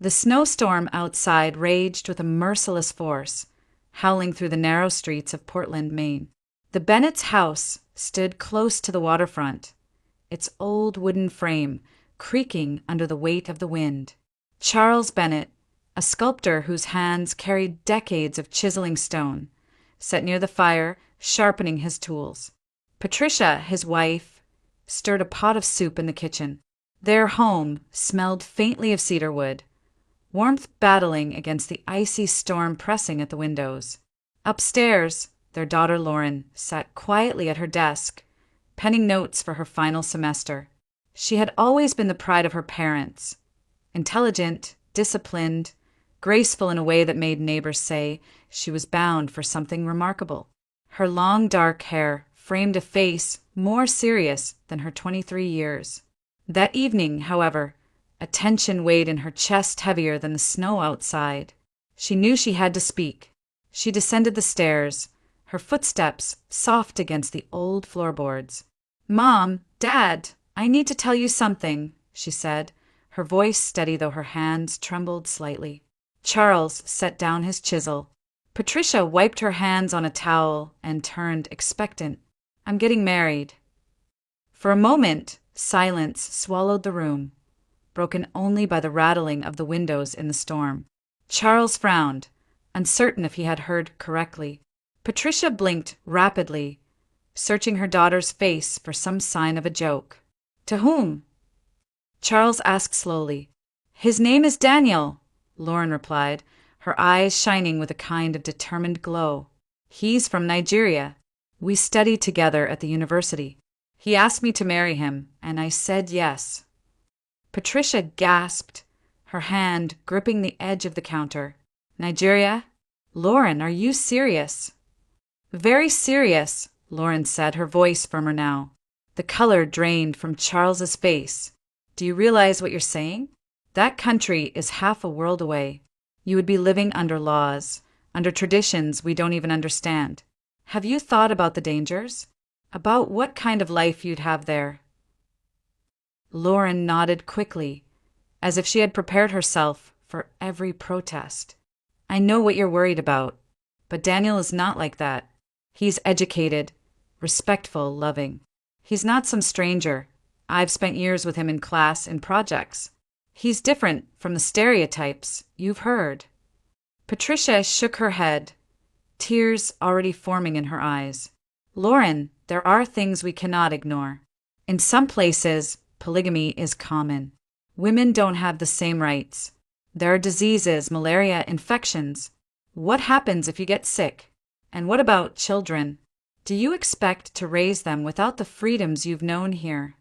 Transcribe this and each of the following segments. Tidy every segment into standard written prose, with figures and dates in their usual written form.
The snowstorm outside raged with a merciless force, howling through the narrow streets of Portland, Maine. The Bennett's house stood close to the waterfront, its old wooden frame creaking under the weight of the wind. Charles Bennett, a sculptor whose hands carried decades of chiseling stone, sat near the fire, sharpening his tools. Patricia, his wife, stirred a pot of soup in the kitchen. Their home smelled faintly of cedar wood, warmth battling against the icy storm pressing at the windows. Upstairs, their daughter Lauren sat quietly at her desk, penning notes for her final semester. She had always been the pride of her parents, intelligent, disciplined, graceful in a way that made neighbors say she was bound for something remarkable. Her long dark hair framed a face more serious than her 23 years. That evening, however, a tension weighed in her chest heavier than the snow outside. She knew she had to speak. She descended the stairs, her footsteps soft against the old floorboards. "Mom, Dad, I need to tell you something," she said, her voice steady though her hands trembled slightly. Charles set down his chisel. Patricia wiped her hands on a towel and turned expectant. "I'm getting married." For a moment, silence swallowed the room, broken only by the rattling of the windows in the storm. Charles frowned, uncertain if he had heard correctly. Patricia blinked rapidly, searching her daughter's face for some sign of a joke. "To whom?" Charles asked slowly. "His name is Daniel," Lauren replied, her eyes shining with a kind of determined glow. "He's from Nigeria. We studied together at the university. He asked me to marry him, and I said yes." Patricia gasped, her hand gripping the edge of the counter. "Nigeria? Lauren, are you serious?" "Very serious," Lauren said, her voice firmer now. The color drained from Charles's face. "Do you realize what you're saying? That country is half a world away. You would be living under laws, under traditions we don't even understand. Have you thought about the dangers? About what kind of life you'd have there?" Lauren nodded quickly, as if she had prepared herself for every protest. "I know what you're worried about, but Daniel is not like that. He's educated, respectful, loving. He's not some stranger. I've spent years with him in class and projects. He's different from the stereotypes you've heard." Patricia shook her head, tears already forming in her eyes. "Lauren, there are things we cannot ignore. In some places, polygamy is common. Women don't have the same rights. There are diseases, malaria, infections. What happens if you get sick? And what about children? Do you expect to raise them without the freedoms you've known here?"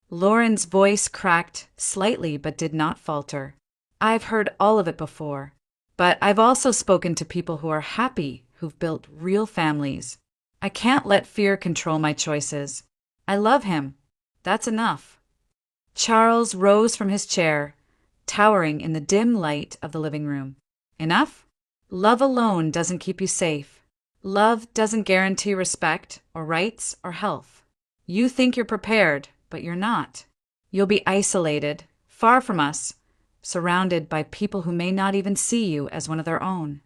Lauren's voice cracked slightly but did not falter. "I've heard all of it before, but I've also spoken to people who are happy, who've built real families. I can't let fear control my choices. I love him. That's enough." Charles rose from his chair, towering in the dim light of the living room. "Enough? Love alone doesn't keep you safe. Love doesn't guarantee respect or rights or health. You think you're prepared, but you're not. You'll be isolated, far from us, surrounded by people who may not even see you as one of their own."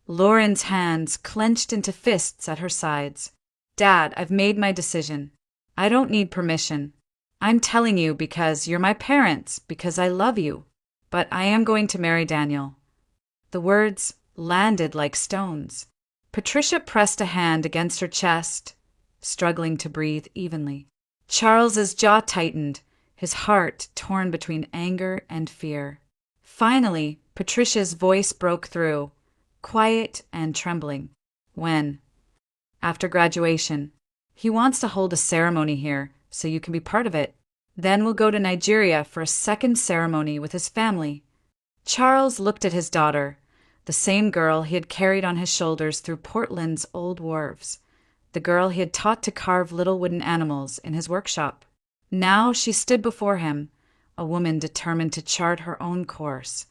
Lauren's hands clenched into fists at her sides. "Dad, I've made my decision. I don't need permission. I'm telling you because you're my parents, because I love you. But I am going to marry Daniel." The words landed like stones. Patricia pressed a hand against her chest, struggling to breathe evenly. Charles's jaw tightened, his heart torn between anger and fear. Finally, Patricia's voice broke through, quiet and trembling. "When?" "After graduation. He wants to hold a ceremony here, so you can be part of it. Then we'll go to Nigeria for a second ceremony with his family." Charles looked at his daughter, the same girl he had carried on his shoulders through Portland's old wharves, the girl he had taught to carve little wooden animals in his workshop. Now she stood before him, a woman determined to chart her own course,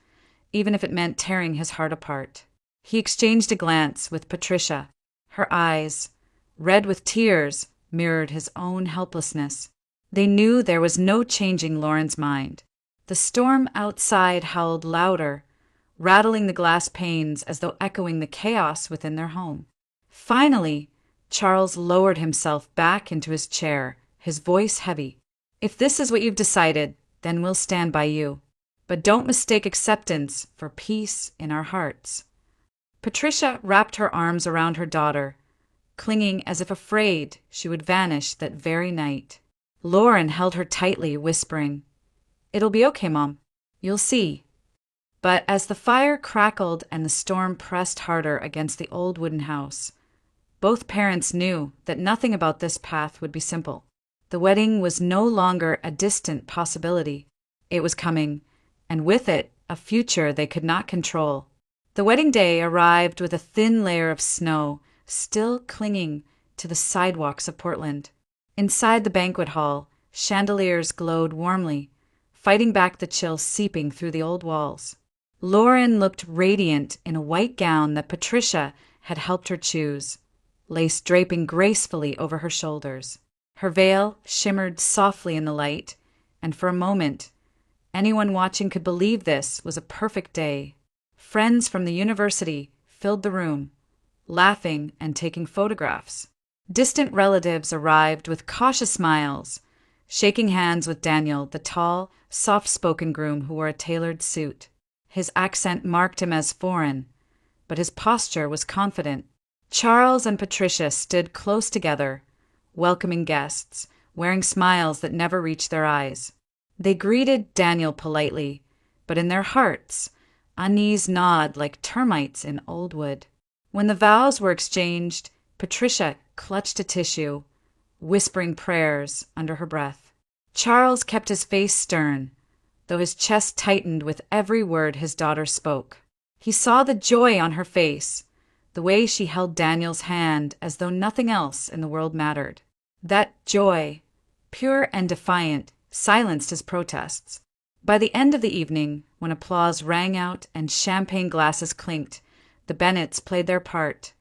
even if it meant tearing his heart apart. He exchanged a glance with Patricia. Her eyes, red with tears, mirrored his own helplessness. They knew there was no changing Lauren's mind. The storm outside howled louder, rattling the glass panes as though echoing the chaos within their home. Finally, Charles lowered himself back into his chair, his voice heavy. "If this is what you've decided, then we'll stand by you. But don't mistake acceptance for peace in our hearts." Patricia wrapped her arms around her daughter, clinging as if afraid she would vanish that very night. Lauren held her tightly, whispering, "It'll be okay, Mom. You'll see." But as the fire crackled and the storm pressed harder against the old wooden house, both parents knew that nothing about this path would be simple. The wedding was no longer a distant possibility. It was coming, and with it, a future they could not control. The wedding day arrived with a thin layer of snow still clinging to the sidewalks of Portland. Inside the banquet hall, chandeliers glowed warmly, fighting back the chill seeping through the old walls. Lauren looked radiant in a white gown that Patricia had helped her choose, lace draping gracefully over her shoulders. Her veil shimmered softly in the light, and for a moment, anyone watching could believe this was a perfect day. Friends from the university filled the room, laughing and taking photographs. Distant relatives arrived with cautious smiles, shaking hands with Daniel, the tall, soft-spoken groom who wore a tailored suit. His accent marked him as foreign, but his posture was confident. Charles and Patricia stood close together, welcoming guests, wearing smiles that never reached their eyes. They greeted Daniel politely, but in their hearts, unease gnawed like termites in old wood. When the vows were exchanged, Patricia clutched a tissue, whispering prayers under her breath. Charles kept his face stern, though his chest tightened with every word his daughter spoke. He saw the joy on her face, the way she held Daniel's hand as though nothing else in the world mattered. That joy, pure and defiant, silenced his protests. By the end of the evening, when applause rang out and champagne glasses clinked, the Bennets played their part,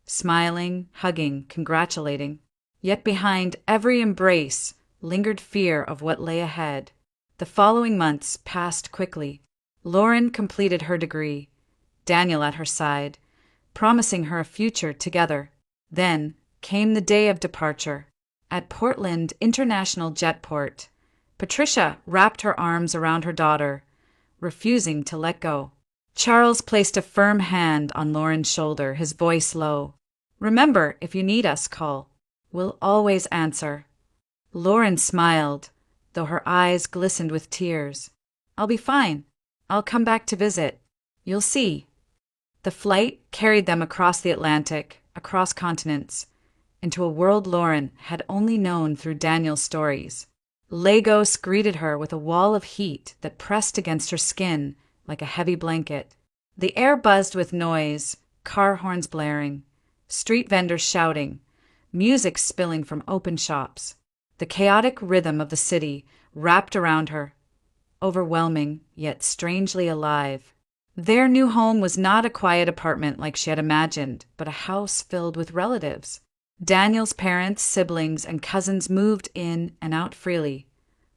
smiling, hugging, congratulating. Yet behind every embrace lingered fear of what lay ahead. The following months passed quickly. Lauren completed her degree, Daniel at her side, promising her a future together. Then came the day of departure. At Portland International Jetport, Patricia wrapped her arms around her daughter, refusing to let go. Charles placed a firm hand on Lauren's shoulder, his voice low. "Remember, if you need us, call. We'll always answer." Lauren smiled, though her eyes glistened with tears. "I'll be fine. I'll come back to visit. You'll see." The flight carried them across the Atlantic, across continents, into a world Lauren had only known through Daniel's stories. Lagos greeted her with a wall of heat that pressed against her skin like a heavy blanket. The air buzzed with noise, car horns blaring, street vendors shouting, music spilling from open shops. The chaotic rhythm of the city wrapped around her, overwhelming yet strangely alive. Their new home was not a quiet apartment like she had imagined, but a house filled with relatives. Daniel's parents, siblings, and cousins moved in and out freely,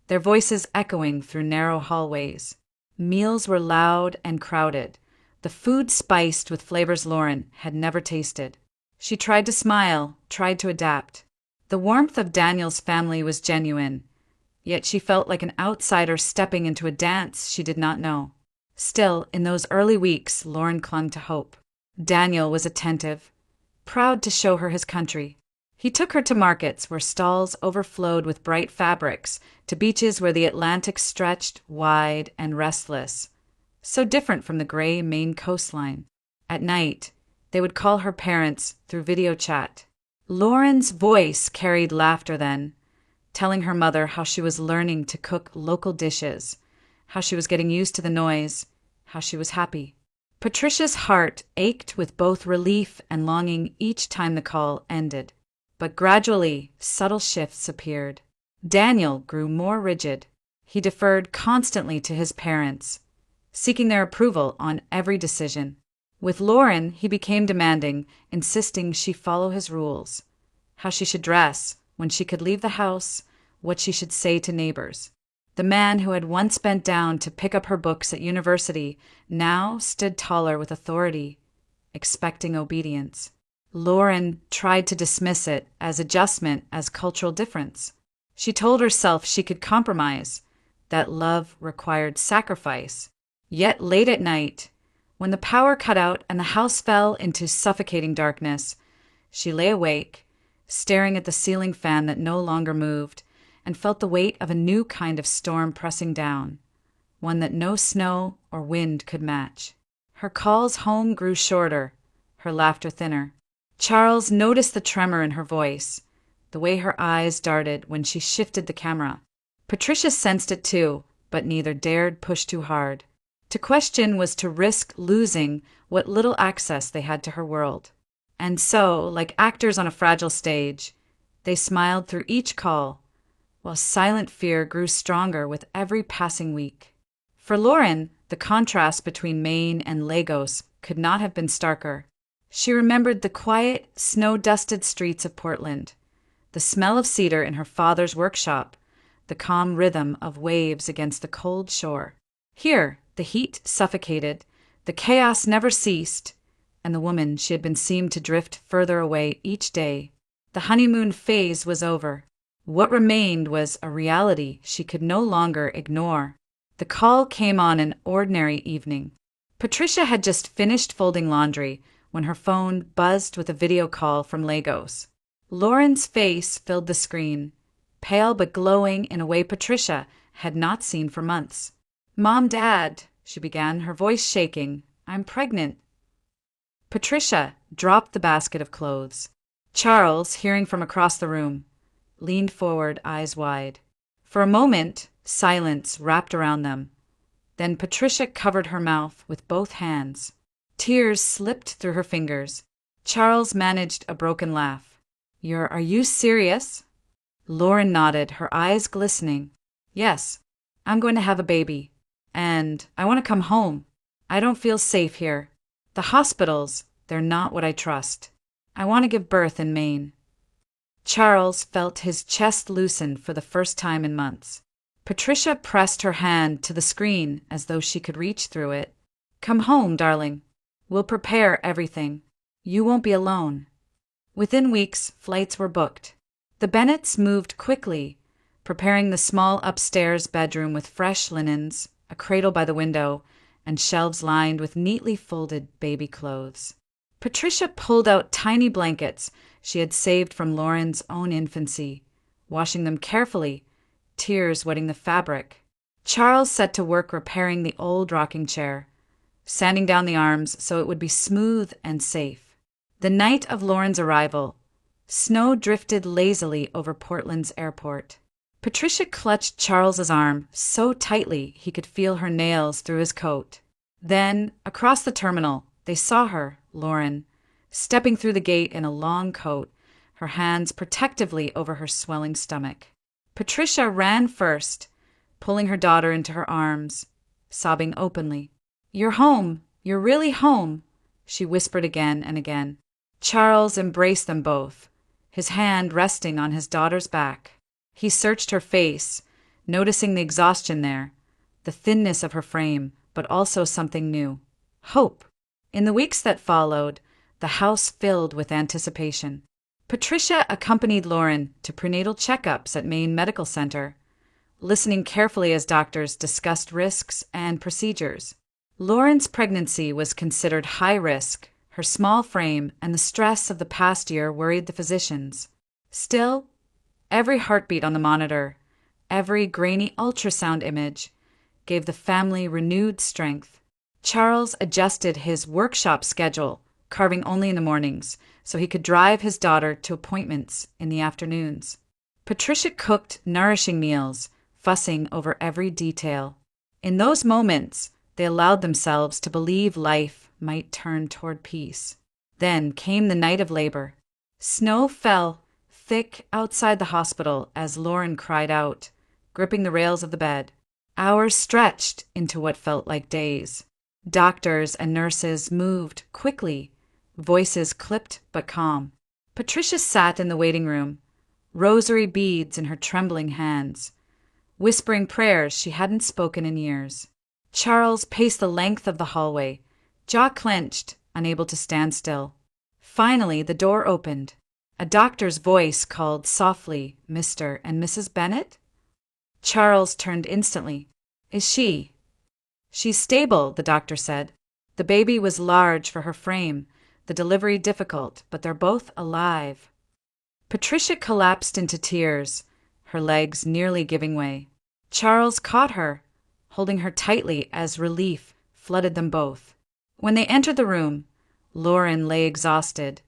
their voices echoing through narrow hallways. Meals were loud and crowded, the food spiced with flavors Lauren had never tasted. She tried to smile, tried to adapt. The warmth of Daniel's family was genuine, yet she felt like an outsider stepping into a dance she did not know. Still, in those early weeks, Lauren clung to hope. Daniel was attentive, proud to show her his country. He took her to markets where stalls overflowed with bright fabrics, to beaches where the Atlantic stretched wide and restless, so different from the gray Maine coastline. At night, they would call her parents through video chat. Lauren's voice carried laughter then, telling her mother how she was learning to cook local dishes, how she was getting used to the noise, how she was happy. Patricia's heart ached with both relief and longing each time the call ended. But gradually, subtle shifts appeared. Daniel grew more rigid. He deferred constantly to his parents, seeking their approval on every decision. With Lauren, he became demanding, insisting she follow his rules, how she should dress, when she could leave the house, what she should say to neighbors. The man who had once bent down to pick up her books at university now stood taller with authority, expecting obedience. Lauren tried to dismiss it as adjustment, as cultural difference. She told herself she could compromise, that love required sacrifice. Yet late at night, when the power cut out and the house fell into suffocating darkness, she lay awake, staring at the ceiling fan that no longer moved, and felt the weight of a new kind of storm pressing down, one that no snow or wind could match. Her calls home grew shorter, her laughter thinner. Charles noticed the tremor in her voice, the way her eyes darted when she shifted the camera. Patricia sensed it too, but neither dared push too hard. To question was to risk losing what little access they had to her world. And so, like actors on a fragile stage, they smiled through each call, while silent fear grew stronger with every passing week. For Lauren, the contrast between Maine and Lagos could not have been starker. She remembered the quiet, snow-dusted streets of Portland, the smell of cedar in her father's workshop, the calm rhythm of waves against the cold shore. Here, the heat suffocated, the chaos never ceased, and the woman she had been seemed to drift further away each day. The honeymoon phase was over. What remained was a reality she could no longer ignore. The call came on an ordinary evening. Patricia had just finished folding laundry when her phone buzzed with a video call from Lagos. Lauren's face filled the screen, pale but glowing in a way Patricia had not seen for months. "Mom, Dad," she began, her voice shaking, "I'm pregnant." Patricia dropped the basket of clothes. Charles, hearing from across the room, leaned forward, eyes wide. For a moment, silence wrapped around them. Then Patricia covered her mouth with both hands. Tears slipped through her fingers. Charles managed a broken laugh. Are you serious?" Lauren nodded, her eyes glistening. "Yes, I'm going to have a baby. And I want to come home. I don't feel safe here. The hospitals, they're not what I trust. I want to give birth in Maine." Charles felt his chest loosen for the first time in months. Patricia pressed her hand to the screen as though she could reach through it. "Come home, darling. We'll prepare everything. You won't be alone." Within weeks, flights were booked. The Bennetts moved quickly, preparing the small upstairs bedroom with fresh linens, a cradle by the window, and shelves lined with neatly folded baby clothes. Patricia pulled out tiny blankets she had saved from Lauren's own infancy, washing them carefully, tears wetting the fabric. Charles set to work repairing the old rocking chair, sanding down the arms so it would be smooth and safe. The night of Lauren's arrival, snow drifted lazily over Portland's airport. Patricia clutched Charles's arm so tightly he could feel her nails through his coat. Then, across the terminal, they saw her, Lauren, stepping through the gate in a long coat, her hands protectively over her swelling stomach. Patricia ran first, pulling her daughter into her arms, sobbing openly. "You're home. You're really home," she whispered again and again. Charles embraced them both, his hand resting on his daughter's back. He searched her face, noticing the exhaustion there, the thinness of her frame, but also something new. Hope. In the weeks that followed, the house filled with anticipation. Patricia accompanied Lauren to prenatal checkups at Maine Medical Center, listening carefully as doctors discussed risks and procedures. Lauren's pregnancy was considered high risk. Her small frame and the stress of the past year worried the physicians. Still, every heartbeat on the monitor, every grainy ultrasound image, gave the family renewed strength. Charles adjusted his workshop schedule, carving only in the mornings, so he could drive his daughter to appointments in the afternoons. Patricia cooked nourishing meals, fussing over every detail. In those moments, they allowed themselves to believe life might turn toward peace. Then came the night of labor. Snow fell thick outside the hospital as Lauren cried out, gripping the rails of the bed. Hours stretched into what felt like days. Doctors and nurses moved quickly, voices clipped but calm. Patricia sat in the waiting room, rosary beads in her trembling hands, whispering prayers she hadn't spoken in years. Charles paced the length of the hallway, jaw clenched, unable to stand still. Finally, the door opened. A doctor's voice called softly, "Mr. and Mrs. Bennet?" Charles turned instantly. "Is she?" "She's stable," the doctor said. "The baby was large for her frame, the delivery difficult, but they're both alive." Patricia collapsed into tears, her legs nearly giving way. Charles caught her, holding her tightly as relief flooded them both. When they entered the room, Lauren lay exhausted,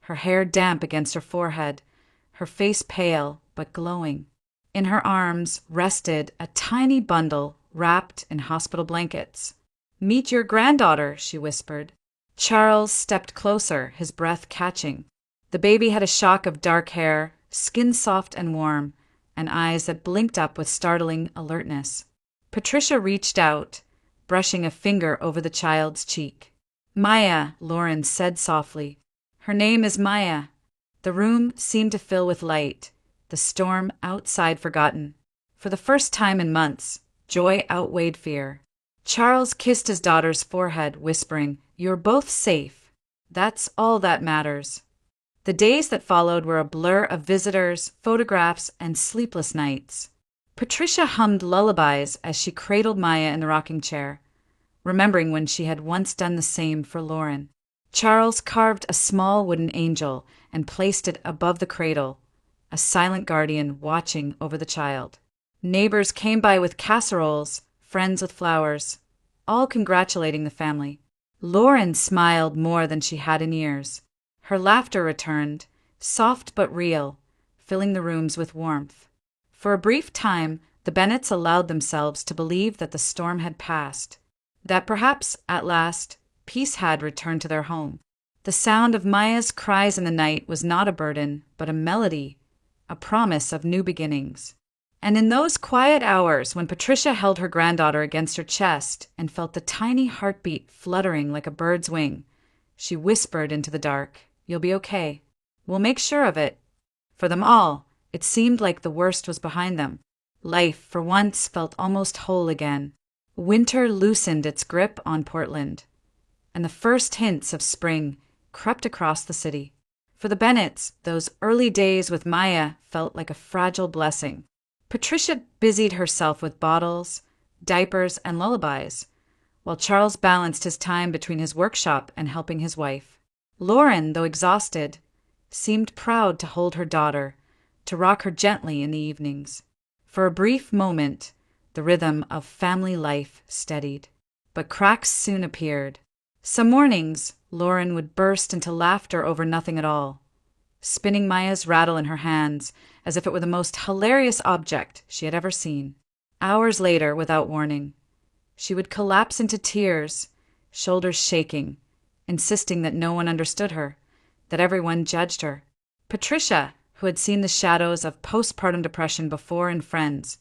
her hair damp against her forehead, her face pale but glowing. In her arms rested a tiny bundle wrapped in hospital blankets. "Meet your granddaughter," she whispered. Charles stepped closer, his breath catching. The baby had a shock of dark hair, skin soft and warm, and eyes that blinked up with startling alertness. Patricia reached out, brushing a finger over the child's cheek. "Maya," Lauren said softly. "Her name is Maya." The room seemed to fill with light, the storm outside forgotten. For the first time in months, joy outweighed fear. Charles kissed his daughter's forehead, whispering, "You're both safe. That's all that matters." The days that followed were a blur of visitors, photographs, and sleepless nights. Patricia hummed lullabies as she cradled Maya in the rocking chair, remembering when she had once done the same for Lauren. Charles carved a small wooden angel and placed it above the cradle, a silent guardian watching over the child. Neighbors came by with casseroles, friends with flowers, all congratulating the family. Lauren smiled more than she had in years. Her laughter returned, soft but real, filling the rooms with warmth. For a brief time, the Bennets allowed themselves to believe that the storm had passed, that perhaps, at last, peace had returned to their home. The sound of Maya's cries in the night was not a burden, but a melody, a promise of new beginnings. And in those quiet hours when Patricia held her granddaughter against her chest and felt the tiny heartbeat fluttering like a bird's wing, she whispered into the dark, "You'll be okay. We'll make sure of it." For them all, it seemed like the worst was behind them. Life, for once, felt almost whole again. Winter loosened its grip on Portland, and the first hints of spring crept across the city. For the Bennets, those early days with Maya felt like a fragile blessing. Patricia busied herself with bottles, diapers, and lullabies, while Charles balanced his time between his workshop and helping his wife. Lauren, though exhausted, seemed proud to hold her daughter, to rock her gently in the evenings. For a brief moment, the rhythm of family life steadied. But cracks soon appeared. Some mornings, Lauren would burst into laughter over nothing at all, spinning Maya's rattle in her hands as if it were the most hilarious object she had ever seen. Hours later, without warning, she would collapse into tears, shoulders shaking, insisting that no one understood her, that everyone judged her. Patricia, who had seen the shadows of postpartum depression before in friends,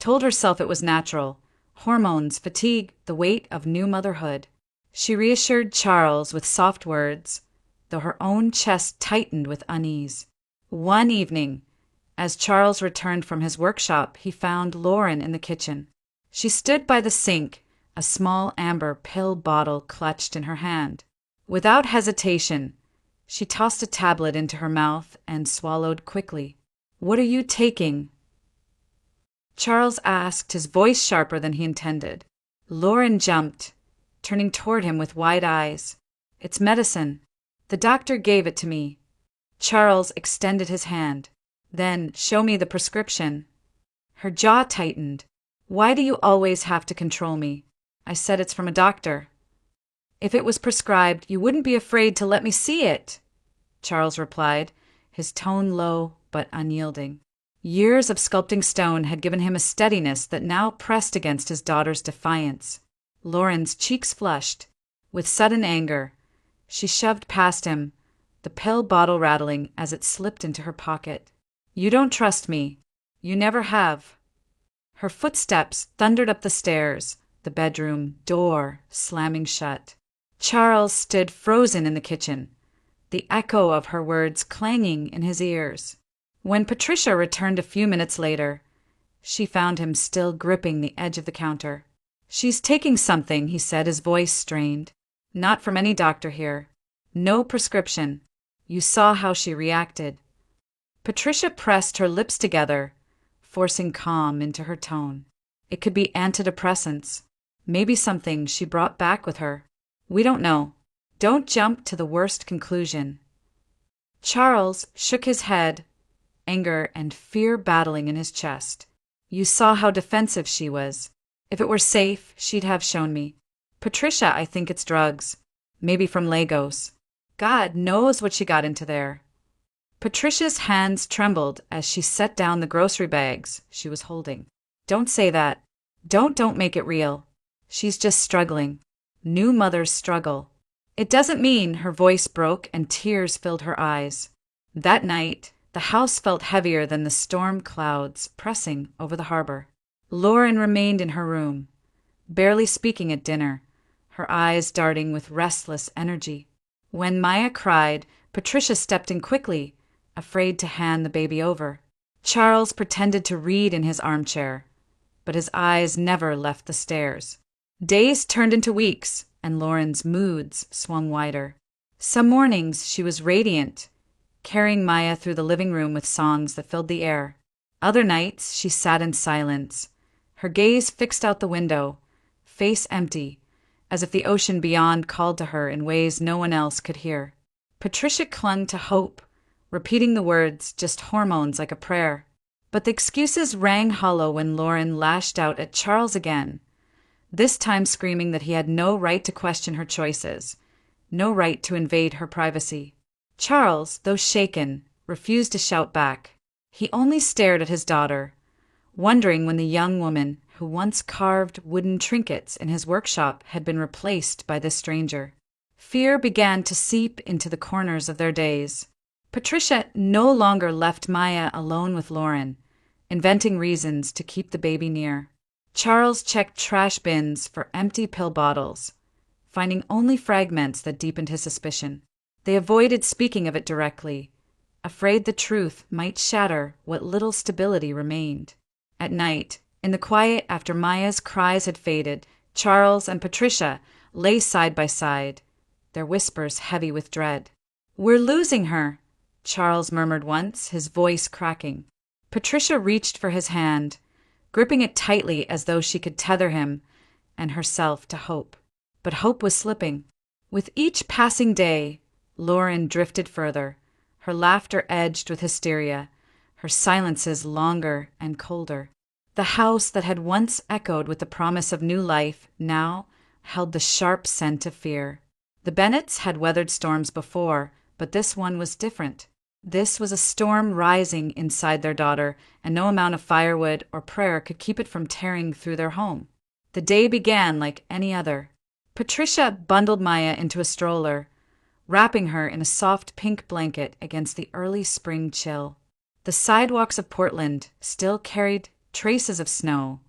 told herself it was natural, hormones, fatigue, the weight of new motherhood. She reassured Charles with soft words, though her own chest tightened with unease. One evening, as Charles returned from his workshop, he found Lauren in the kitchen. She stood by the sink, a small amber pill bottle clutched in her hand. Without hesitation, she tossed a tablet into her mouth and swallowed quickly. "What are you taking?" Charles asked, his voice sharper than he intended. Lauren jumped, turning toward him with wide eyes. "It's medicine. The doctor gave it to me." Charles extended his hand. "Then show me the prescription." Her jaw tightened. "Why do you always have to control me? I said it's from a doctor." "If it was prescribed, you wouldn't be afraid to let me see it," Charles replied, his tone low but unyielding. Years of sculpting stone had given him a steadiness that now pressed against his daughter's defiance. Lauren's cheeks flushed. With sudden anger, she shoved past him, the pill bottle rattling as it slipped into her pocket. "You don't trust me. You never have." Her footsteps thundered up the stairs, the bedroom door slamming shut. Charles stood frozen in the kitchen, the echo of her words clanging in his ears. When Patricia returned a few minutes later, She found him still gripping the edge of the counter. "She's taking something," he said, his voice strained. "Not from any doctor here. No prescription." You saw how she reacted. Patricia pressed her lips together, forcing calm into her tone. It could be antidepressants. Maybe something she brought back with her. We don't know. Don't jump to the worst conclusion. Charles shook his head, anger and fear battling in his chest. You saw how defensive she was. If it were safe, she'd have shown me. Patricia, I think it's drugs. Maybe from Lagos. God knows what she got into there. Patricia's hands trembled as she set down the grocery bags she was holding. Don't say that. Don't make it real. She's just struggling. New mothers struggle. It doesn't mean. Her voice broke and tears filled her eyes. That night, the house felt heavier than the storm clouds pressing over the harbor. Lauren remained in her room, barely speaking at dinner, her eyes darting with restless energy. When Maya cried, Patricia stepped in quickly, afraid to hand the baby over. Charles pretended to read in his armchair, but his eyes never left the stairs. Days turned into weeks, and Lauren's moods swung wider. Some mornings she was radiant, carrying Maya through the living room with songs that filled the air. Other nights she sat in silence, her gaze fixed out the window, face empty, as if the ocean beyond called to her in ways no one else could hear. Patricia clung to hope, repeating the words, just hormones like a prayer. But the excuses rang hollow when Lauren lashed out at Charles again, this time screaming that he had no right to question her choices, no right to invade her privacy. Charles, though shaken, refused to shout back. He only stared at his daughter, wondering when the young woman who once carved wooden trinkets in his workshop had been replaced by this stranger. Fear began to seep into the corners of their days. Patricia no longer left Maya alone with Lauren, inventing reasons to keep the baby near. Charles checked trash bins for empty pill bottles, finding only fragments that deepened his suspicion. They avoided speaking of it directly, afraid the truth might shatter what little stability remained. At night, in the quiet after Maya's cries had faded, Charles and Patricia lay side by side, their whispers heavy with dread. "We're losing her," Charles murmured once, his voice cracking. Patricia reached for his hand, gripping it tightly as though she could tether him and herself to hope. But hope was slipping. With each passing day, Lauren drifted further, her laughter edged with hysteria, her silences longer and colder. The house that had once echoed with the promise of new life now held the sharp scent of fear. The Bennetts had weathered storms before, but this one was different. This was a storm rising inside their daughter, and no amount of firewood or prayer could keep it from tearing through their home. The day began like any other. Patricia bundled Maya into a stroller, wrapping her in a soft pink blanket against the early spring chill. The sidewalks of Portland still carried traces of snow,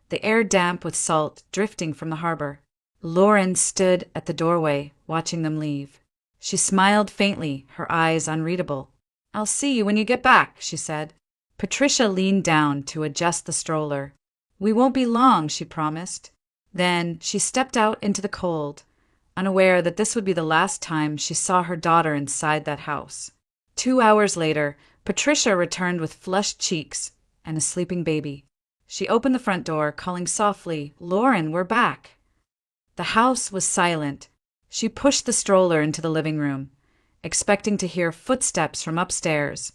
the air damp with salt drifting from the harbor. Lauren stood at the doorway, watching them leave. She smiled faintly, her eyes unreadable. "I'll see you when you get back," she said. Patricia leaned down to adjust the stroller. "We won't be long," she promised. Then she stepped out into the cold, unaware that this would be the last time she saw her daughter inside that house. 2 hours later, Patricia returned with flushed cheeks and a sleeping baby. She opened the front door, calling softly, "Lauren, we're back." The house was silent. She pushed the stroller into the living room, expecting to hear footsteps from upstairs,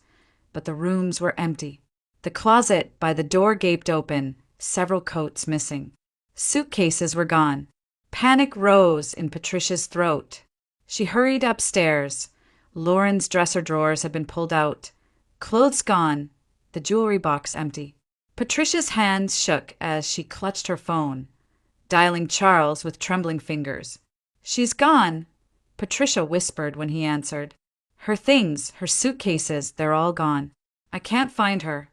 but the rooms were empty. The closet by the door gaped open, several coats missing. Suitcases were gone. Panic rose in Patricia's throat. She hurried upstairs. Lauren's dresser drawers had been pulled out, clothes gone, the jewelry box empty. Patricia's hands shook as she clutched her phone, dialing Charles with trembling fingers. "She's gone," Patricia whispered when he answered. "Her things, her suitcases, they're all gone. I can't find her."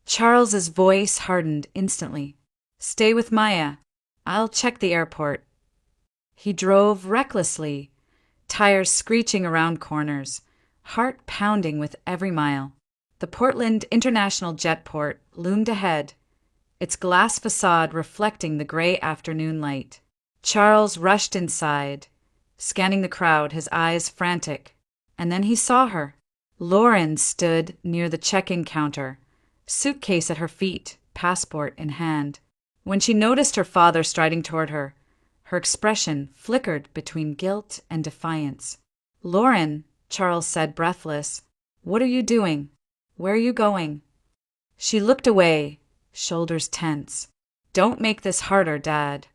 Charles's voice hardened instantly. "Stay with Maya. I'll check the airport." He drove recklessly, tires screeching around corners, heart pounding with every mile. The Portland International Jetport loomed ahead, its glass facade reflecting the gray afternoon light. Charles rushed inside, scanning the crowd, his eyes frantic. And then he saw her. Lauren stood near the check-in counter, suitcase at her feet, passport in hand. When she noticed her father striding toward her, her expression flickered between guilt and defiance. "Lauren," Charles said, breathless, "what are you doing? Where are you going?" She looked away, shoulders tense. "Don't make this harder, Dad."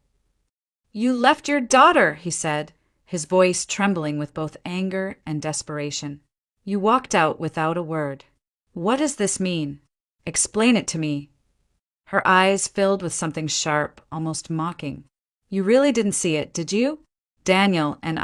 "You left your daughter," he said, his voice trembling with both anger and desperation. "You walked out without a word. What does this mean? Explain it to me." Her eyes filled with something sharp, almost mocking. "You really didn't see it, did you? Daniel and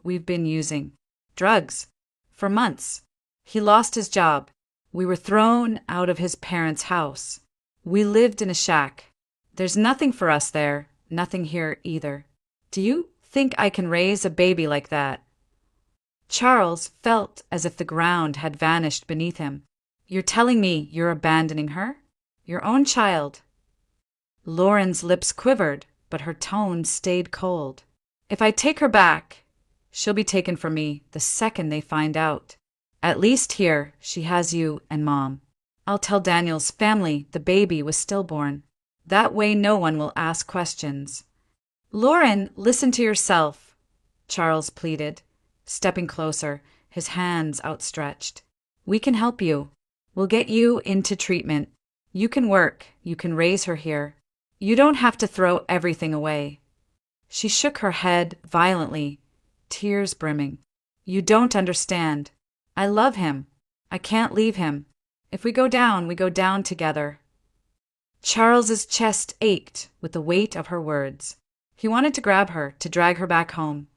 we've been using drugs for months. He lost his job. We were thrown out of his parents' house. We lived in a shack. There's nothing for us there, nothing here either. Do you think I can raise a baby like that?" Charles felt as if the ground had vanished beneath him. "You're telling me you're abandoning her? Your own child?" Lauren's lips quivered, but her tone stayed cold. "If I take her back, she'll be taken from me the second they find out. At least here, she has you and Mom. I'll tell Daniel's family the baby was stillborn. That way no one will ask questions." "Lauren, listen to yourself," Charles pleaded, stepping closer, his hands outstretched. "We can help you. We'll get you into treatment. You can work. You can raise her here. You don't have to throw everything away." She shook her head violently, tears brimming. "You don't understand. I love him. I can't leave him. If we go down together." Charles's chest ached with the weight of her words. He wanted to grab her, to drag her back home.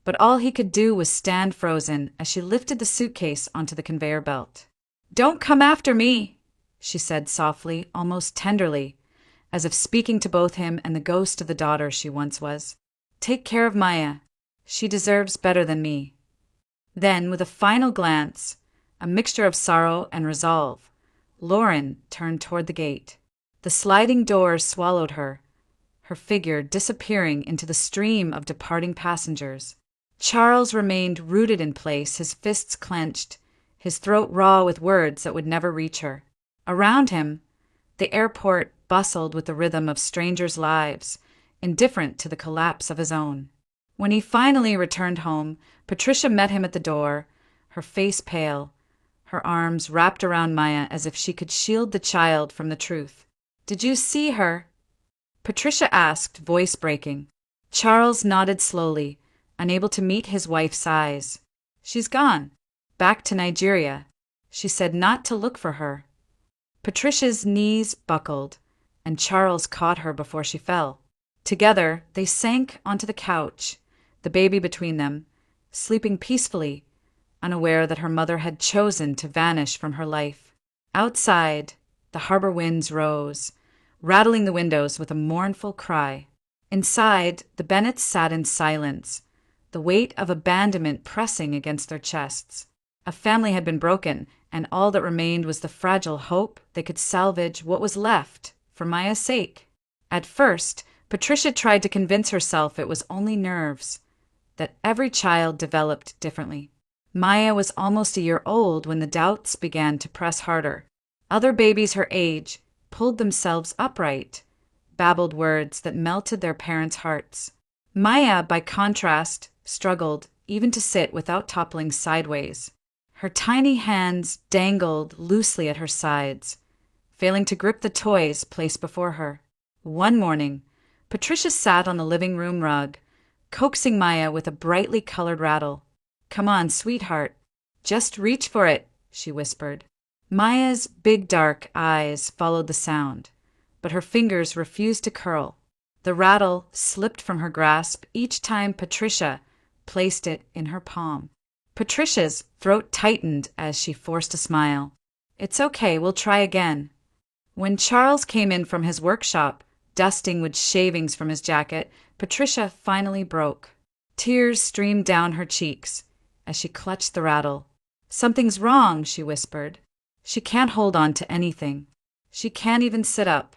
But all he could do was stand frozen as she lifted the suitcase onto the conveyor belt. "Don't come after me," she said softly, almost tenderly, as if speaking to both him and the ghost of the daughter she once was. "Take care of Maya. She deserves better than me." Then, with a final glance, a mixture of sorrow and resolve, Lauren turned toward the gate. The sliding doors swallowed her, her figure disappearing into the stream of departing passengers. Charles remained rooted in place, his fists clenched, his throat raw with words that would never reach her. Around him, the airport bustled with the rhythm of strangers' lives, indifferent to the collapse of his own. When he finally returned home, Patricia met him at the door, her face pale, her arms wrapped around Maya as if she could shield the child from the truth. "Did you see her?" Patricia asked, voice breaking. Charles nodded slowly, unable to meet his wife's eyes. "She's gone. Back to Nigeria. She said not to look for her." Patricia's knees buckled, and Charles caught her before she fell. Together, they sank onto the couch, the baby between them, sleeping peacefully, unaware that her mother had chosen to vanish from her life. Outside, the harbor winds rose, rattling the windows with a mournful cry. Inside, the Bennets sat in silence, the weight of abandonment pressing against their chests. A family had been broken, and all that remained was the fragile hope they could salvage what was left for Maya's sake. At first, Patricia tried to convince herself it was only nerves, that every child developed differently. Maya was almost a year old when the doubts began to press harder. Other babies her age pulled themselves upright, babbled words that melted their parents' hearts. Maya, by contrast, struggled even to sit without toppling sideways. Her tiny hands dangled loosely at her sides, failing to grip the toys placed before her. One morning, Patricia sat on the living room rug, coaxing Maya with a brightly colored rattle. "Come on, sweetheart. Just reach for it," she whispered. Maya's big dark eyes followed the sound, but her fingers refused to curl. The rattle slipped from her grasp each time Patricia placed it in her palm. Patricia's throat tightened as she forced a smile. "It's okay, we'll try again." When Charles came in from his workshop, dusting with shavings from his jacket, Patricia finally broke. Tears streamed down her cheeks as she clutched the rattle. "Something's wrong," she whispered. "She can't hold on to anything. She can't even sit up."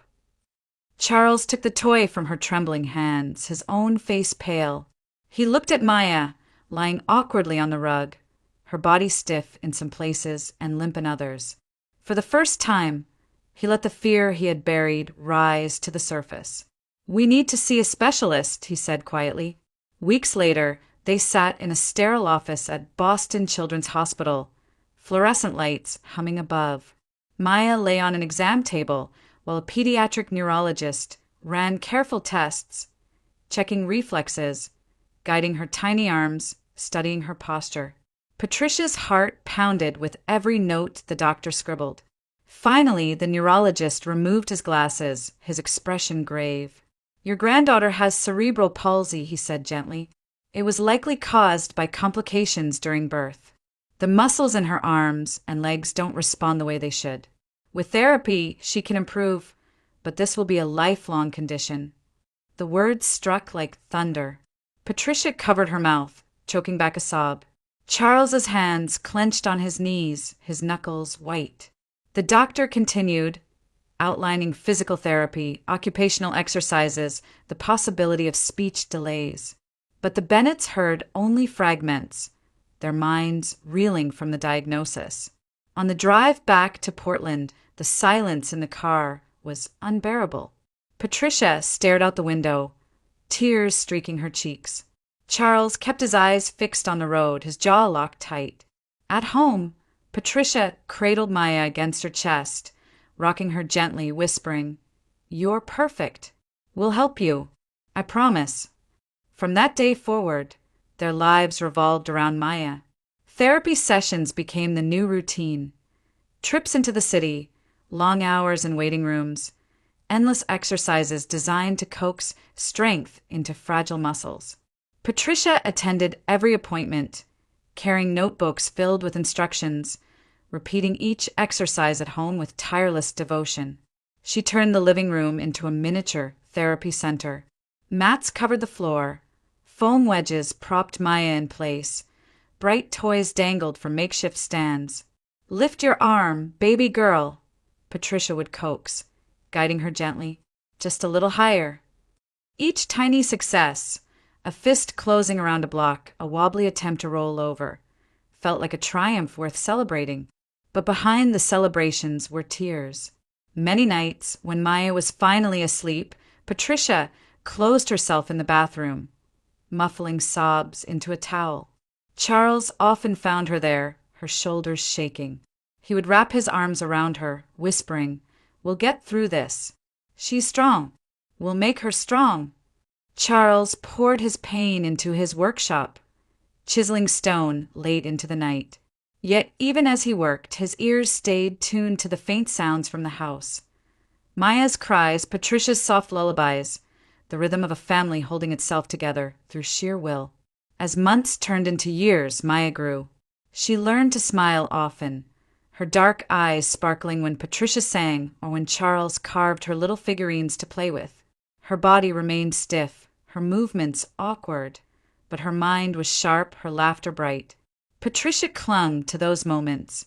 Charles took the toy from her trembling hands, his own face pale. He looked at Maya, lying awkwardly on the rug, her body stiff in some places and limp in others. For the first time, he let the fear he had buried rise to the surface. "We need to see a specialist," he said quietly. Weeks later, they sat in a sterile office at Boston Children's Hospital, fluorescent lights humming above. Maya lay on an exam table while a pediatric neurologist ran careful tests, checking reflexes, guiding her tiny arms, studying her posture. Patricia's heart pounded with every note the doctor scribbled. Finally, the neurologist removed his glasses, his expression grave. "Your granddaughter has cerebral palsy," he said gently. "It was likely caused by complications during birth. The muscles in her arms and legs don't respond the way they should. With therapy, she can improve, but this will be a lifelong condition." The words struck like thunder. Patricia covered her mouth, choking back a sob. Charles's hands clenched on his knees, his knuckles white. The doctor continued, outlining physical therapy, occupational exercises, the possibility of speech delays. But the Bennetts heard only fragments, their minds reeling from the diagnosis. On the drive back to Portland, the silence in the car was unbearable. Patricia stared out the window, tears streaking her cheeks. Charles kept his eyes fixed on the road, his jaw locked tight. At home, Patricia cradled Maya against her chest, rocking her gently, whispering, "You're perfect. We'll help you. I promise." From that day forward, their lives revolved around Maya. Therapy sessions became the new routine. Trips into the city, long hours in waiting rooms, endless exercises designed to coax strength into fragile muscles. Patricia attended every appointment, carrying notebooks filled with instructions, repeating each exercise at home with tireless devotion. She turned the living room into a miniature therapy center. Mats covered the floor, foam wedges propped Maya in place, bright toys dangled from makeshift stands. "Lift your arm, baby girl," Patricia would coax, guiding her gently, "just a little higher." Each tiny success, a fist closing around a block, a wobbly attempt to roll over, felt like a triumph worth celebrating. But behind the celebrations were tears. Many nights, when Maya was finally asleep, Patricia closed herself in the bathroom, muffling sobs into a towel. Charles often found her there, her shoulders shaking. He would wrap his arms around her, whispering, "We'll get through this. She's strong. We'll make her strong." Charles poured his pain into his workshop, chiseling stone late into the night. Yet even as he worked, his ears stayed tuned to the faint sounds from the house. Maya's cries, Patricia's soft lullabies, the rhythm of a family holding itself together through sheer will. As months turned into years, Maya grew. She learned to smile often, her dark eyes sparkling when Patricia sang or when Charles carved her little figurines to play with. Her body remained stiff, her movements awkward, but her mind was sharp, her laughter bright. Patricia clung to those moments,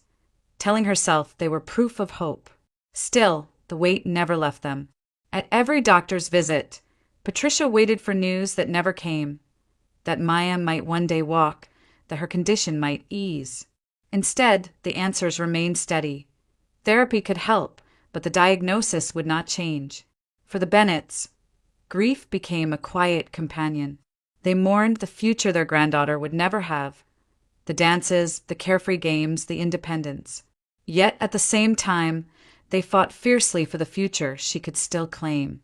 telling herself they were proof of hope. Still, the weight never left them. At every doctor's visit, Patricia waited for news that never came, that Maya might one day walk, that her condition might ease. Instead, the answers remained steady. Therapy could help, but the diagnosis would not change. For the Bennetts, grief became a quiet companion. They mourned the future their granddaughter would never have. The dances, the carefree games, the independence. Yet at the same time, they fought fiercely for the future she could still claim.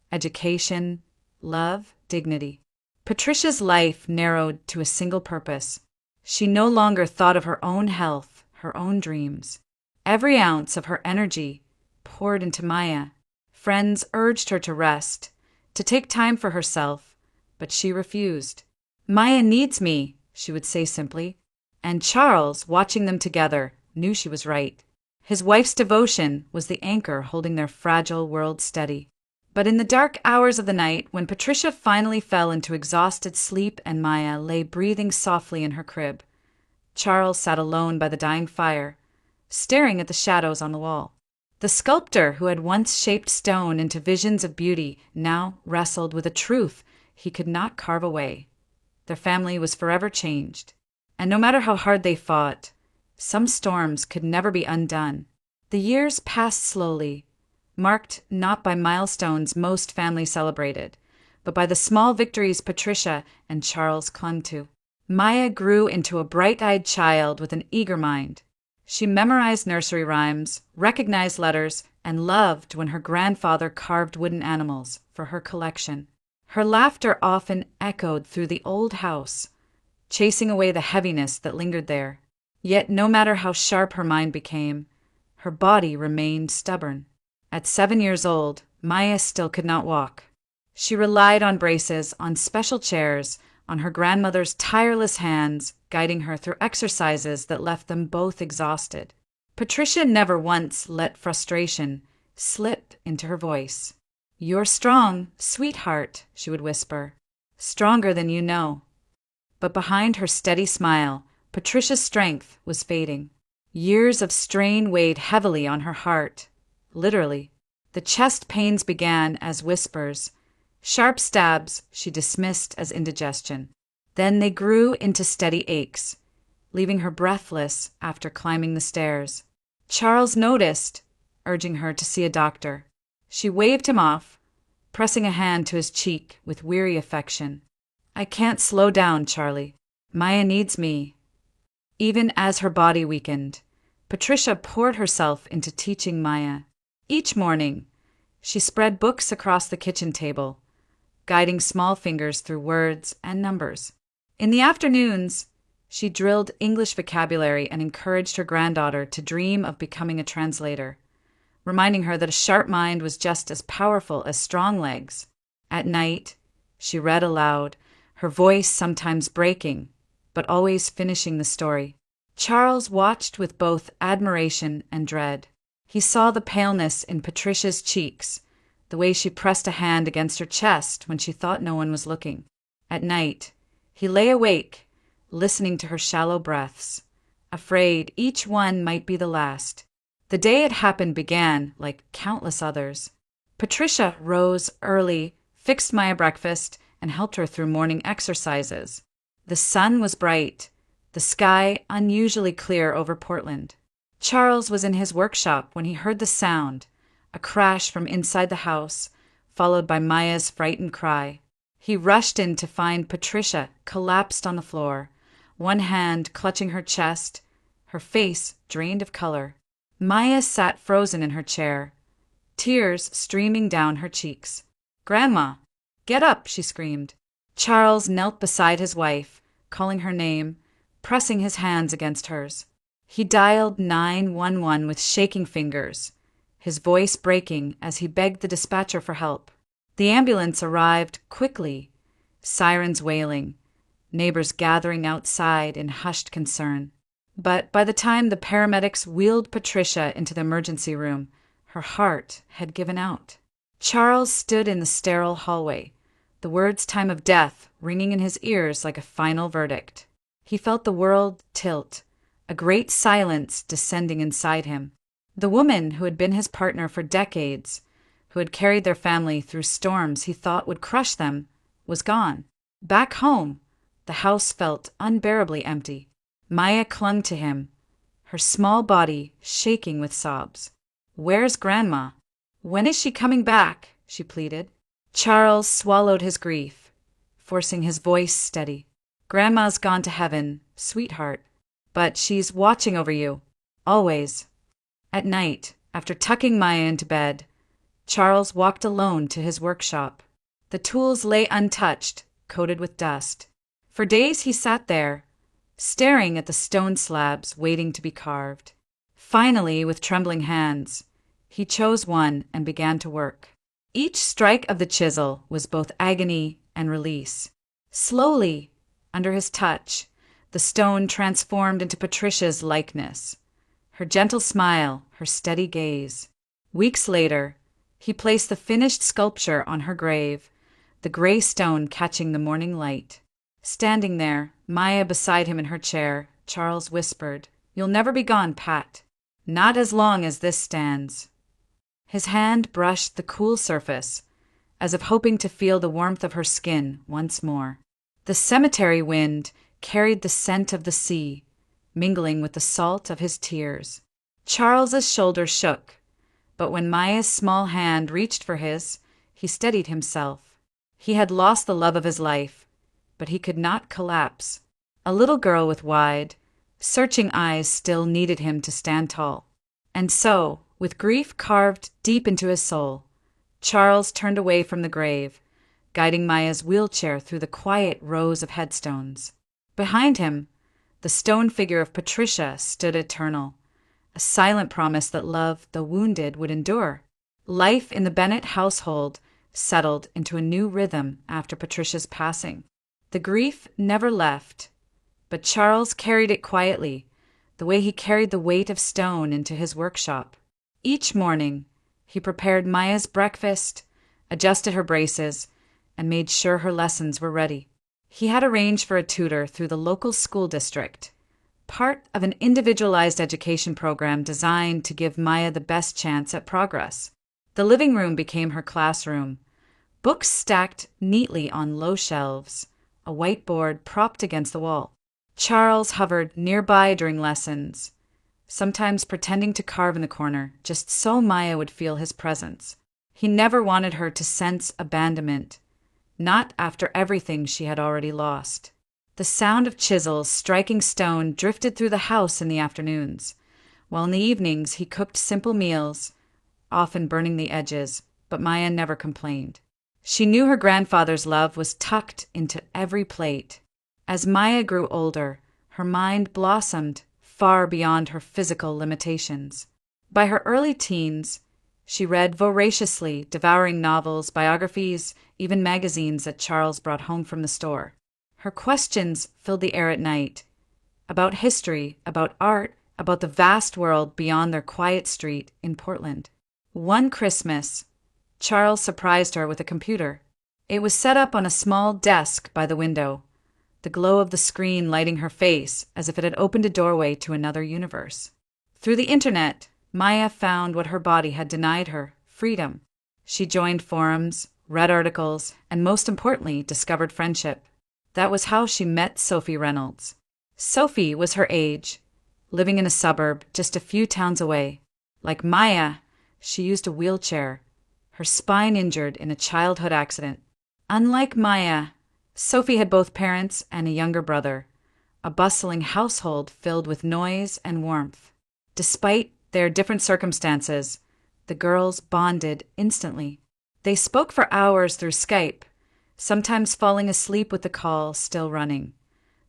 Education, love, dignity. Patricia's life narrowed to a single purpose. She no longer thought of her own health, her own dreams. Every ounce of her energy poured into Maya. Friends urged her to rest, to take time for herself, but she refused. "Maya needs me," she would say simply. And Charles, watching them together, knew she was right. His wife's devotion was the anchor holding their fragile world steady. But in the dark hours of the night, when Patricia finally fell into exhausted sleep and Maya lay breathing softly in her crib, Charles sat alone by the dying fire, staring at the shadows on the wall. The sculptor who had once shaped stone into visions of beauty now wrestled with a truth he could not carve away. Their family was forever changed, and no matter how hard they fought, some storms could never be undone. The years passed slowly, marked not by milestones most families celebrated, but by the small victories Patricia and Charles clung to. Maya grew into a bright-eyed child with an eager mind. She memorized nursery rhymes, recognized letters, and loved when her grandfather carved wooden animals for her collection. Her laughter often echoed through the old house, chasing away the heaviness that lingered there. Yet no matter how sharp her mind became, her body remained stubborn. At 7 years old, Maya still could not walk. She relied on braces, on special chairs, on her grandmother's tireless hands, guiding her through exercises that left them both exhausted. Patricia never once let frustration slip into her voice. "You're strong, sweetheart," she would whisper. "Stronger than you know." But behind her steady smile, Patricia's strength was fading. Years of strain weighed heavily on her heart. Literally. The chest pains began as whispers. Sharp stabs she dismissed as indigestion. Then they grew into steady aches, leaving her breathless after climbing the stairs. Charles noticed, urging her to see a doctor. She waved him off, pressing a hand to his cheek with weary affection. "I can't slow down, Charlie. Maya needs me." Even as her body weakened, Patricia poured herself into teaching Maya. Each morning, she spread books across the kitchen table, guiding small fingers through words and numbers. In the afternoons, she drilled English vocabulary and encouraged her granddaughter to dream of becoming a translator, reminding her that a sharp mind was just as powerful as strong legs. At night, she read aloud, her voice sometimes breaking, but always finishing the story. Charles watched with both admiration and dread. He saw the paleness in Patricia's cheeks, the way she pressed a hand against her chest when she thought no one was looking. At night, he lay awake, listening to her shallow breaths, afraid each one might be the last. The day it happened began like countless others. Patricia rose early, fixed Maya breakfast, and helped her through morning exercises. The sun was bright, the sky unusually clear over Portland. Charles was in his workshop when he heard the sound, a crash from inside the house, followed by Maya's frightened cry. He rushed in to find Patricia collapsed on the floor, one hand clutching her chest, her face drained of color. Maya sat frozen in her chair, tears streaming down her cheeks. "Grandma, get up!" she screamed. Charles knelt beside his wife, calling her name, pressing his hands against hers. He dialed 911 with shaking fingers, his voice breaking as he begged the dispatcher for help. The ambulance arrived quickly, sirens wailing, neighbors gathering outside in hushed concern. But by the time the paramedics wheeled Patricia into the emergency room, her heart had given out. Charles stood in the sterile hallway, the words "time of death" ringing in his ears like a final verdict. He felt the world tilt, a great silence descending inside him. The woman who had been his partner for decades, who had carried their family through storms he thought would crush them, was gone. Back home, the house felt unbearably empty. Maya clung to him, her small body shaking with sobs. "Where's Grandma? When is she coming back?" she pleaded. Charles swallowed his grief, forcing his voice steady. "Grandma's gone to heaven, sweetheart, but she's watching over you, always." At night, after tucking Maya into bed, Charles walked alone to his workshop. The tools lay untouched, coated with dust. For days he sat there, staring at the stone slabs waiting to be carved. Finally, with trembling hands, he chose one and began to work. Each strike of the chisel was both agony and release. Slowly, under his touch, the stone transformed into Patricia's likeness. Her gentle smile, her steady gaze. Weeks later, he placed the finished sculpture on her grave, the gray stone catching the morning light. Standing there, Maya beside him in her chair, Charles whispered, "You'll never be gone, Pat. Not as long as this stands." His hand brushed the cool surface, as if hoping to feel the warmth of her skin once more. The cemetery wind carried the scent of the sea, mingling with the salt of his tears. Charles's shoulders shook, but when Maya's small hand reached for his, he steadied himself. He had lost the love of his life, but he could not collapse. A little girl with wide, searching eyes still needed him to stand tall. And so, with grief carved deep into his soul, Charles turned away from the grave, guiding Maya's wheelchair through the quiet rows of headstones. Behind him, the stone figure of Patricia stood eternal, a silent promise that love, though wounded, would endure. Life in the Bennett household settled into a new rhythm after Patricia's passing. The grief never left, but Charles carried it quietly, the way he carried the weight of stone into his workshop. Each morning, he prepared Maya's breakfast, adjusted her braces, and made sure her lessons were ready. He had arranged for a tutor through the local school district, part of an individualized education program designed to give Maya the best chance at progress. The living room became her classroom, books stacked neatly on low shelves, a whiteboard propped against the wall. Charles hovered nearby during lessons, sometimes pretending to carve in the corner, just so Maya would feel his presence. He never wanted her to sense abandonment, not after everything she had already lost. The sound of chisels striking stone drifted through the house in the afternoons, while in the evenings he cooked simple meals, often burning the edges, but Maya never complained. She knew her grandfather's love was tucked into every plate. As Maya grew older, her mind blossomed far beyond her physical limitations. By her early teens, she read voraciously, devouring novels, biographies, even magazines that Charles brought home from the store. Her questions filled the air at night, about history, about art, about the vast world beyond their quiet street in Portland. One Christmas, Charles surprised her with a computer. It was set up on a small desk by the window, the glow of the screen lighting her face as if it had opened a doorway to another universe. Through the internet, Maya found what her body had denied her: freedom. She joined forums, read articles, and most importantly, discovered friendship. That was how she met Sophie Reynolds. Sophie was her age, living in a suburb just a few towns away. Like Maya, she used a wheelchair, her spine injured in a childhood accident. Unlike Maya, Sophie had both parents and a younger brother, a bustling household filled with noise and warmth. Despite their different circumstances, the girls bonded instantly. They spoke for hours through Skype, sometimes falling asleep with the call still running,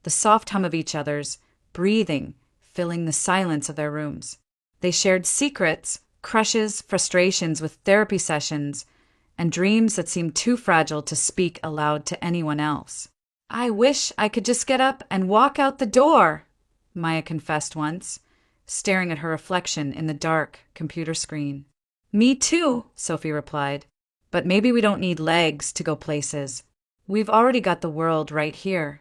the soft hum of each other's breathing filling the silence of their rooms. They shared secrets, crushes, frustrations with therapy sessions, and dreams that seemed too fragile to speak aloud to anyone else. "I wish I could just get up and walk out the door," Maya confessed once, staring at her reflection in the dark computer screen. "Me too," Sophie replied. "But maybe we don't need legs to go places. We've already got the world right here."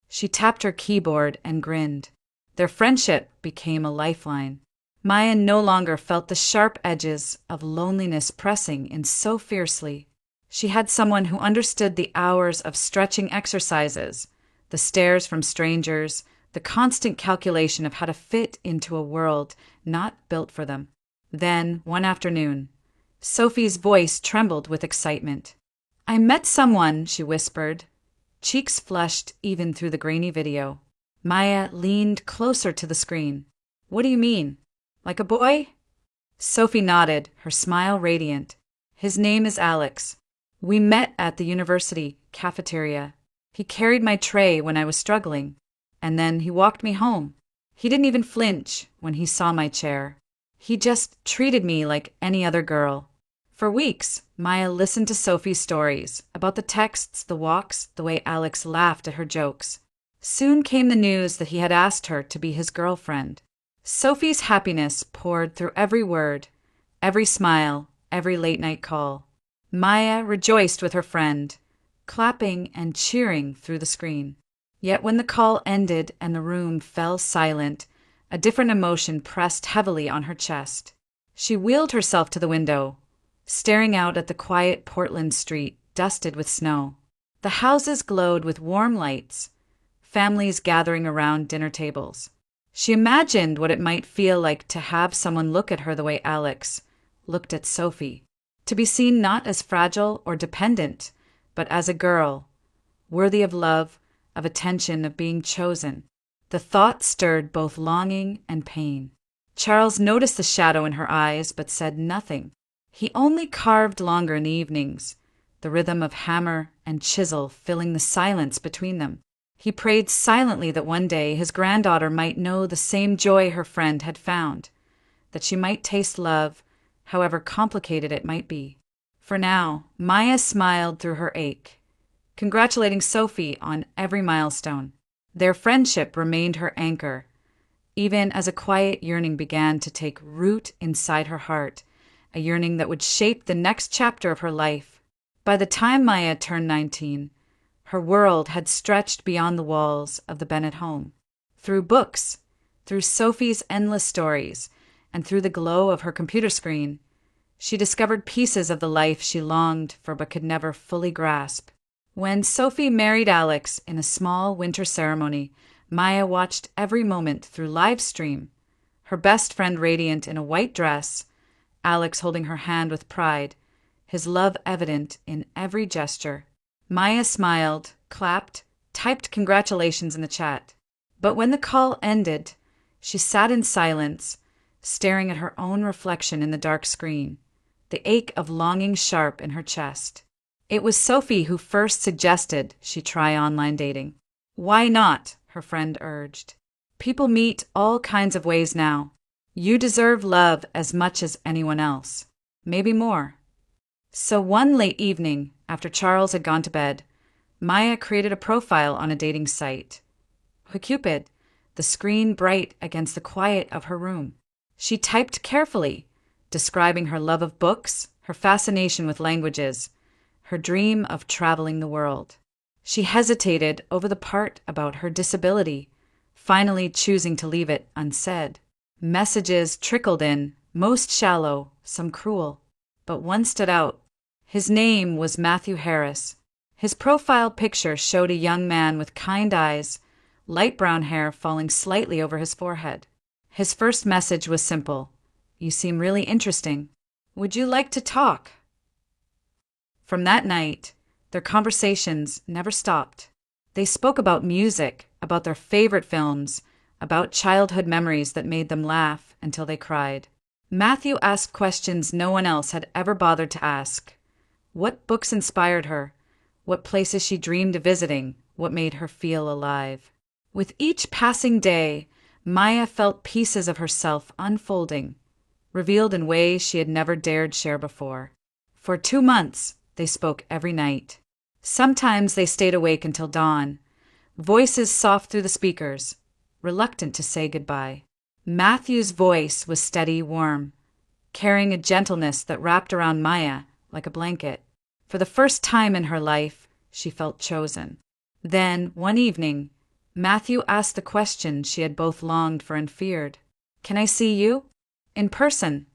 She tapped her keyboard and grinned. Their friendship became a lifeline. Maya no longer felt the sharp edges of loneliness pressing in so fiercely. She had someone who understood the hours of stretching exercises, the stares from strangers, the constant calculation of how to fit into a world not built for them. Then, one afternoon, Sophie's voice trembled with excitement. "I met someone," she whispered, cheeks flushed even through the grainy video. Maya leaned closer to the screen. "What do you mean? Like a boy?" Sophie nodded, her smile radiant. "His name is Alex. We met at the university cafeteria. He carried my tray when I was struggling, and then he walked me home. He didn't even flinch when he saw my chair. He just treated me like any other girl." For weeks, Maya listened to Sophie's stories about the texts, the walks, the way Alex laughed at her jokes. Soon came the news that he had asked her to be his girlfriend. Sophie's happiness poured through every word, every smile, every late-night call. Maya rejoiced with her friend, clapping and cheering through the screen. Yet when the call ended and the room fell silent, a different emotion pressed heavily on her chest. She wheeled herself to the window, staring out at the quiet Portland street dusted with snow. The houses glowed with warm lights, families gathering around dinner tables. She imagined what it might feel like to have someone look at her the way Alex looked at Sophie, to be seen not as fragile or dependent, but as a girl, worthy of love, of attention, of being chosen. The thought stirred both longing and pain. Charles noticed the shadow in her eyes, but said nothing. He only carved longer in the evenings, the rhythm of hammer and chisel filling the silence between them. He prayed silently that one day his granddaughter might know the same joy her friend had found, that she might taste love, however complicated it might be. For now, Maya smiled through her ache, congratulating Sophie on every milestone. Their friendship remained her anchor, even as a quiet yearning began to take root inside her heart, a yearning that would shape the next chapter of her life. By the time Maya turned 19, her world had stretched beyond the walls of the Bennett home. Through books, through Sophie's endless stories, and through the glow of her computer screen, she discovered pieces of the life she longed for but could never fully grasp. When Sophie married Alex in a small winter ceremony, Maya watched every moment through live stream, her best friend radiant in a white dress, Alex holding her hand with pride, his love evident in every gesture. Maya smiled, clapped, typed congratulations in the chat. But when the call ended, she sat in silence, staring at her own reflection in the dark screen, the ache of longing sharp in her chest. It was Sophie who first suggested she try online dating. "Why not?" her friend urged. "People meet all kinds of ways now. You deserve love as much as anyone else, maybe more." So one late evening, after Charles had gone to bed, Maya created a profile on a dating site. Cupid, the screen bright against the quiet of her room. She typed carefully, describing her love of books, her fascination with languages, her dream of traveling the world. She hesitated over the part about her disability, finally choosing to leave it unsaid. Messages trickled in, most shallow, some cruel, but one stood out. His name was Matthew Harris. His profile picture showed a young man with kind eyes, light brown hair falling slightly over his forehead. His first message was simple. "You seem really interesting. Would you like to talk?" From that night, their conversations never stopped. They spoke about music, about their favorite films, about childhood memories that made them laugh until they cried. Matthew asked questions no one else had ever bothered to ask. What books inspired her? What places she dreamed of visiting? What made her feel alive? With each passing day, Maya felt pieces of herself unfolding, revealed in ways she had never dared share before. For 2 months, they spoke every night. Sometimes they stayed awake until dawn, voices soft through the speakers, reluctant to say goodbye. Matthew's voice was steady, warm, carrying a gentleness that wrapped around Maya like a blanket. For the first time in her life, she felt chosen. Then, one evening, Matthew asked the question she had both longed for and feared. "Can I see you? In person?"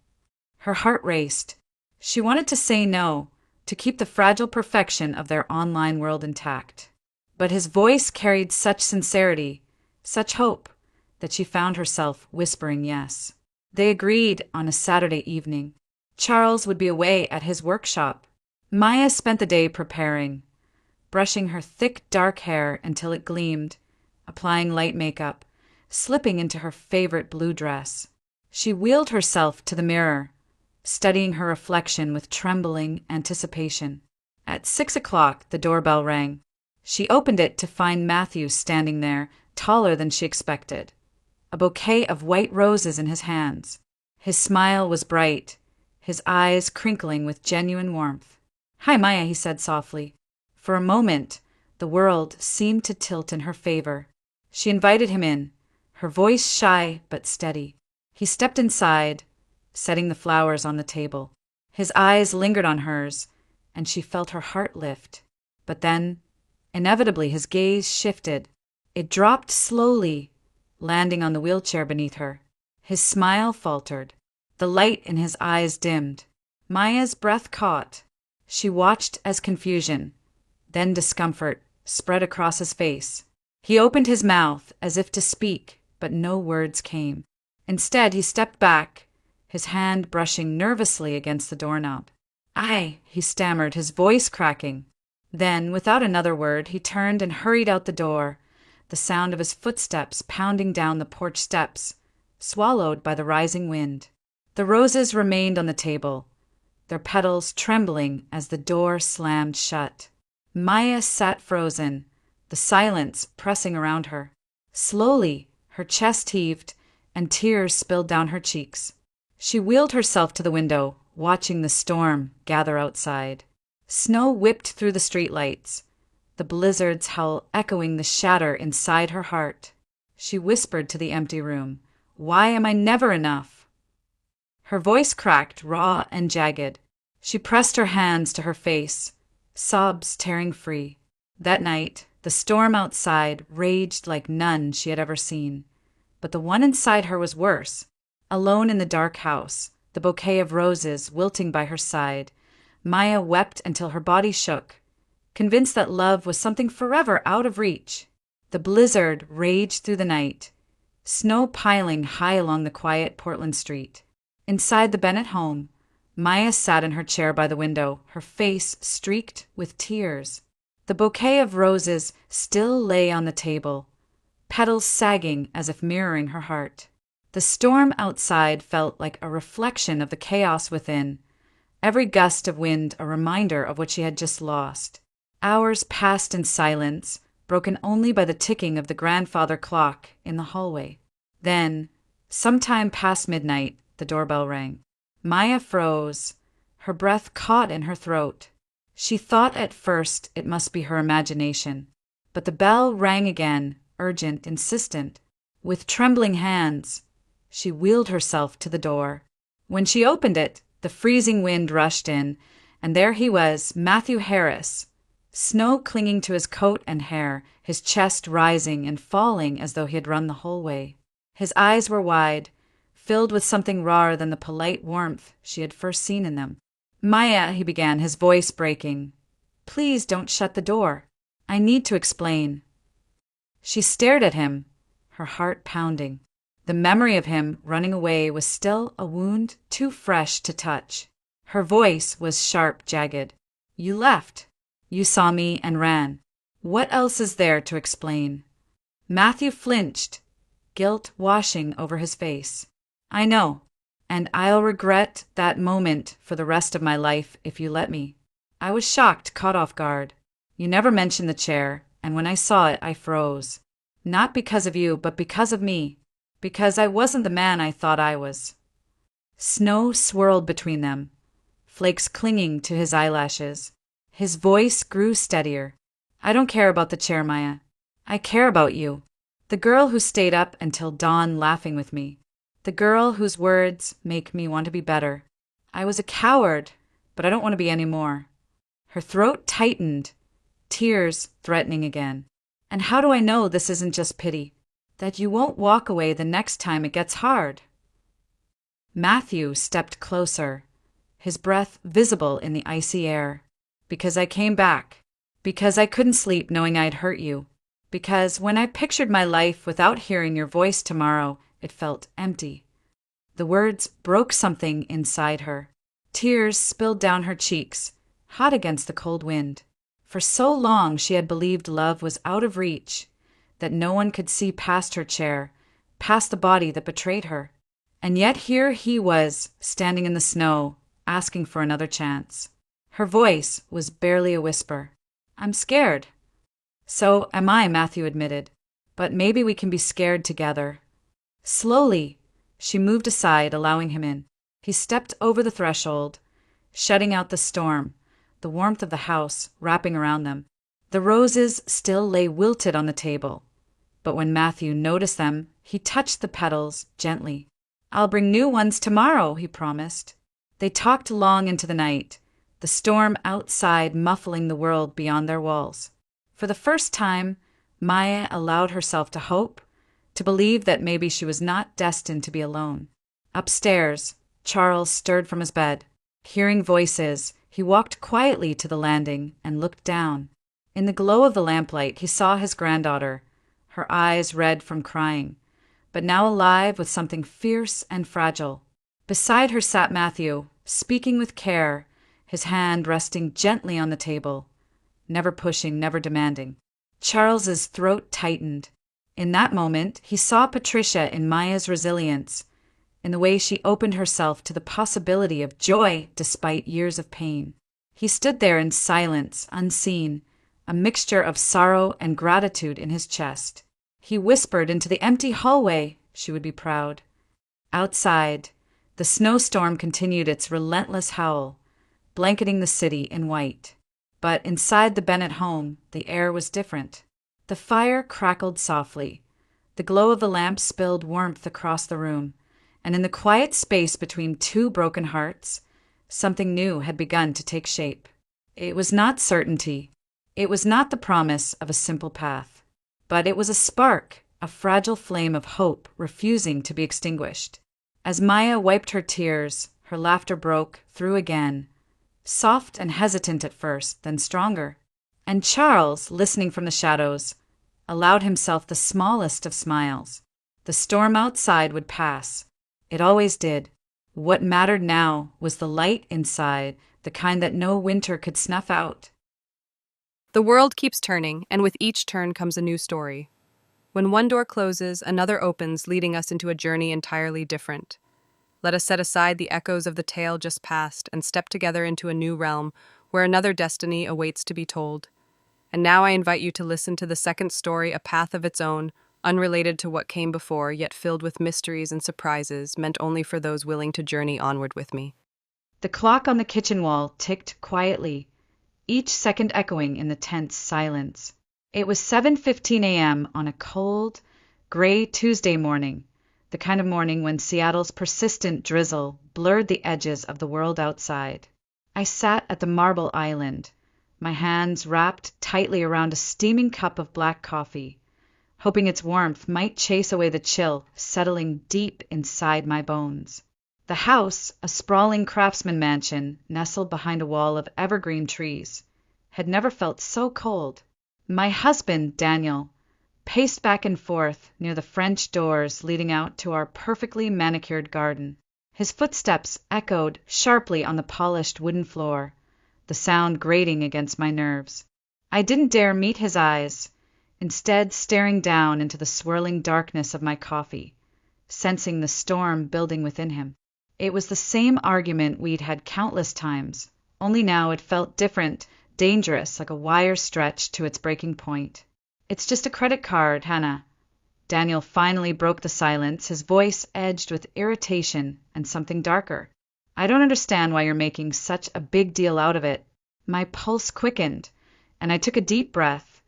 Her heart raced. She wanted to say no, to keep the fragile perfection of their online world intact. But his voice carried such sincerity, such hope, that she found herself whispering yes. They agreed on a Saturday evening. Charles would be away at his workshop. Maya spent the day preparing, brushing her thick dark hair until it gleamed, applying light makeup, slipping into her favorite blue dress. She wheeled herself to the mirror, studying her reflection with trembling anticipation. At 6 o'clock, the doorbell rang. She opened it to find Matthew standing there, taller than she expected, a bouquet of white roses in his hands. His smile was bright, his eyes crinkling with genuine warmth. "Hi, Maya," he said softly. For a moment, the world seemed to tilt in her favor. She invited him in, her voice shy but steady. He stepped inside, setting the flowers on the table. His eyes lingered on hers, and she felt her heart lift. But then, inevitably, his gaze shifted. It dropped slowly, landing on the wheelchair beneath her. His smile faltered. The light in his eyes dimmed. Maya's breath caught. She watched as confusion, then discomfort, spread across his face. He opened his mouth as if to speak, but no words came. Instead, he stepped back, his hand brushing nervously against the doorknob. He stammered, his voice cracking. Then, without another word, he turned and hurried out the door, the sound of his footsteps pounding down the porch steps, swallowed by the rising wind. The roses remained on the table, their petals trembling as the door slammed shut. Maya sat frozen, the silence pressing around her. Slowly, her chest heaved, and tears spilled down her cheeks. She wheeled herself to the window, watching the storm gather outside. Snow whipped through the streetlights, the blizzard's howl echoing the shatter inside her heart. She whispered to the empty room, "Why am I never enough?" Her voice cracked, raw and jagged. She pressed her hands to her face, sobs tearing free. That night, the storm outside raged like none she had ever seen. But the one inside her was worse. Alone in the dark house, the bouquet of roses wilting by her side, Maya wept until her body shook, convinced that love was something forever out of reach. The blizzard raged through the night, snow piling high along the quiet Portland street. Inside the Bennett home, Maya sat in her chair by the window, her face streaked with tears. The bouquet of roses still lay on the table, petals sagging as if mirroring her heart. The storm outside felt like a reflection of the chaos within, every gust of wind a reminder of what she had just lost. Hours passed in silence, broken only by the ticking of the grandfather clock in the hallway. Then, sometime past midnight, the doorbell rang. Maya froze, her breath caught in her throat. She thought at first it must be her imagination, but the bell rang again, urgent, insistent. With trembling hands, she wheeled herself to the door. When she opened it, the freezing wind rushed in, and there he was, Matthew Harris, snow clinging to his coat and hair, his chest rising and falling as though he had run the whole way. His eyes were wide, filled with something rawer than the polite warmth she had first seen in them. "Maya," he began, his voice breaking, "please don't shut the door. I need to explain." She stared at him, her heart pounding. The memory of him running away was still a wound too fresh to touch. Her voice was sharp, jagged. "You left. You saw me and ran. What else is there to explain?" Matthew flinched, guilt washing over his face. "I know, and I'll regret that moment for the rest of my life if you let me." I was shocked, caught off guard. "You never mentioned the chair, and when I saw it, I froze. Not because of you, but because of me. Because I wasn't the man I thought I was." Snow swirled between them, flakes clinging to his eyelashes. His voice grew steadier. "I don't care about the chair, Maya. I care about you. The girl who stayed up until dawn laughing with me. The girl whose words make me want to be better. I was a coward, but I don't want to be any more." Her throat tightened, tears threatening again. "And how do I know this isn't just pity? That you won't walk away the next time it gets hard?" Matthew stepped closer, his breath visible in the icy air. "Because I came back. Because I couldn't sleep knowing I'd hurt you. Because when I pictured my life without hearing your voice tomorrow, it felt empty." The words broke something inside her. Tears spilled down her cheeks, hot against the cold wind. For so long she had believed love was out of reach, that no one could see past her chair, past the body that betrayed her. And yet here he was, standing in the snow, asking for another chance. Her voice was barely a whisper. "I'm scared." "So am I," Matthew admitted. "But maybe we can be scared together." Slowly, she moved aside, allowing him in. He stepped over the threshold, shutting out the storm, the warmth of the house wrapping around them. The roses still lay wilted on the table, but when Matthew noticed them, he touched the petals gently. "I'll bring new ones tomorrow," he promised. They talked long into the night, the storm outside muffling the world beyond their walls. For the first time, Maya allowed herself to hope, to believe that maybe she was not destined to be alone. Upstairs, Charles stirred from his bed. Hearing voices, he walked quietly to the landing and looked down. In the glow of the lamplight, he saw his granddaughter, her eyes red from crying, but now alive with something fierce and fragile. Beside her sat Matthew, speaking with care, his hand resting gently on the table, never pushing, never demanding. Charles's throat tightened. In that moment, he saw Patricia in Maya's resilience, in the way she opened herself to the possibility of joy despite years of pain. He stood there in silence, unseen, a mixture of sorrow and gratitude in his chest. He whispered into the empty hallway she would be proud. Outside, the snowstorm continued its relentless howl, blanketing the city in white. But inside the Bennett home, the air was different. The fire crackled softly. The glow of the lamp spilled warmth across the room, and in the quiet space between two broken hearts, something new had begun to take shape. It was not certainty. It was not the promise of a simple path. But it was a spark, a fragile flame of hope refusing to be extinguished. As Maya wiped her tears, her laughter broke through again, soft and hesitant at first, then stronger. And Charles, listening from the shadows, allowed himself the smallest of smiles. The storm outside would pass. It always did. What mattered now was the light inside, the kind that no winter could snuff out. The world keeps turning, and with each turn comes a new story. When one door closes, another opens, leading us into a journey entirely different. Let us set aside the echoes of the tale just past and step together into a new realm where another destiny awaits to be told. And now I invite you to listen to the second story, a path of its own, unrelated to what came before, yet filled with mysteries and surprises meant only for those willing to journey onward with me. The clock on the kitchen wall ticked quietly, each second echoing in the tense silence. It was 7:15 a.m. on a cold, gray Tuesday morning, the kind of morning when Seattle's persistent drizzle blurred the edges of the world outside. I sat at the marble island, my hands wrapped tightly around a steaming cup of black coffee, hoping its warmth might chase away the chill settling deep inside my bones. The house, a sprawling craftsman mansion nestled behind a wall of evergreen trees, had never felt so cold. My husband, Daniel, paced back and forth near the French doors leading out to our perfectly manicured garden. His footsteps echoed sharply on the polished wooden floor, the sound grating against my nerves. I didn't dare meet his eyes, instead staring down into the swirling darkness of my coffee, sensing the storm building within him. It was the same argument we'd had countless times, only now it felt different, dangerous, like a wire stretched to its breaking point. "It's just a credit card, Hannah." Daniel finally broke the silence, his voice edged with irritation and something darker. "I don't understand why you're making such a big deal out of it." My pulse quickened, and I took a deep breath,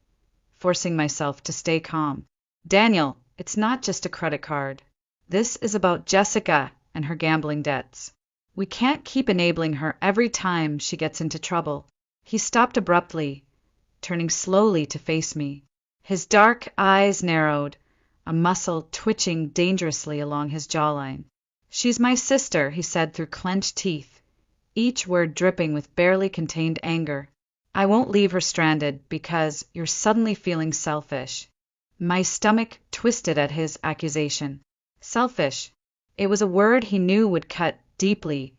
forcing myself to stay calm. "Daniel, it's not just a credit card. This is about Jessica and her gambling debts. We can't keep enabling her every time she gets into trouble." He stopped abruptly, turning slowly to face me. His dark eyes narrowed, a muscle twitching dangerously along his jawline. "She's my sister," he said through clenched teeth, each word dripping with barely contained anger. "I won't leave her stranded because you're suddenly feeling selfish." My stomach twisted at his accusation. Selfish. It was a word he knew would cut deeply,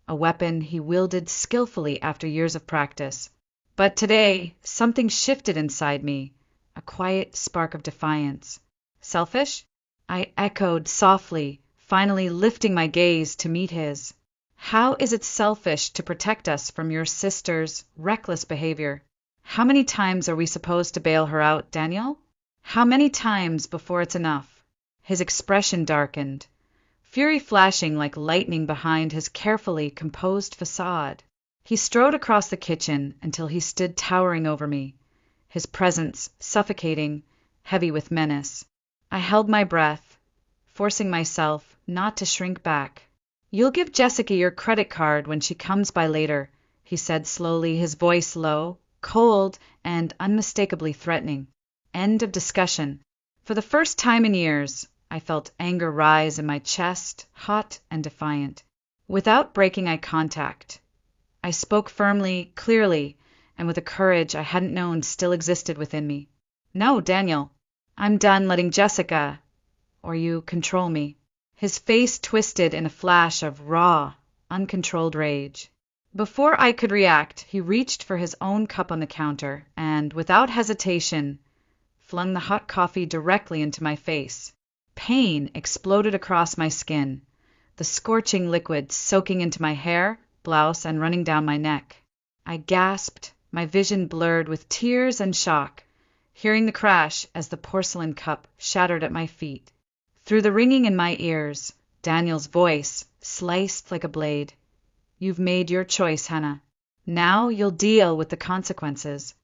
a weapon he wielded skillfully after years of practice. But today, something shifted inside me, a quiet spark of defiance. "Selfish?" I echoed softly, finally lifting my gaze to meet his. "How is it selfish to protect us from your sister's reckless behavior? How many times are we supposed to bail her out, Daniel? How many times before it's enough?" His expression darkened, fury flashing like lightning behind his carefully composed facade. He strode across the kitchen until he stood towering over me, his presence suffocating, heavy with menace. I held my breath, forcing myself not to shrink back. "You'll give Jessica your credit card when she comes by later," he said slowly, his voice low, cold, and unmistakably threatening. End of discussion. For the first time in years, I felt anger rise in my chest, hot and defiant. Without breaking eye contact, I spoke firmly, clearly, and with a courage I hadn't known still existed within me. No, Daniel, I'm done letting Jessica, or you, control me. His face twisted in a flash of raw, uncontrolled rage. Before I could react, he reached for his own cup on the counter and, without hesitation, flung the hot coffee directly into my face. Pain exploded across my skin, the scorching liquid soaking into my hair, blouse, and running down my neck. I gasped, my vision blurred with tears and shock, hearing the crash as the porcelain cup shattered at my feet. Through the ringing in my ears, Daniel's voice sliced like a blade. You've made your choice, Hannah. Now you'll deal with the consequences.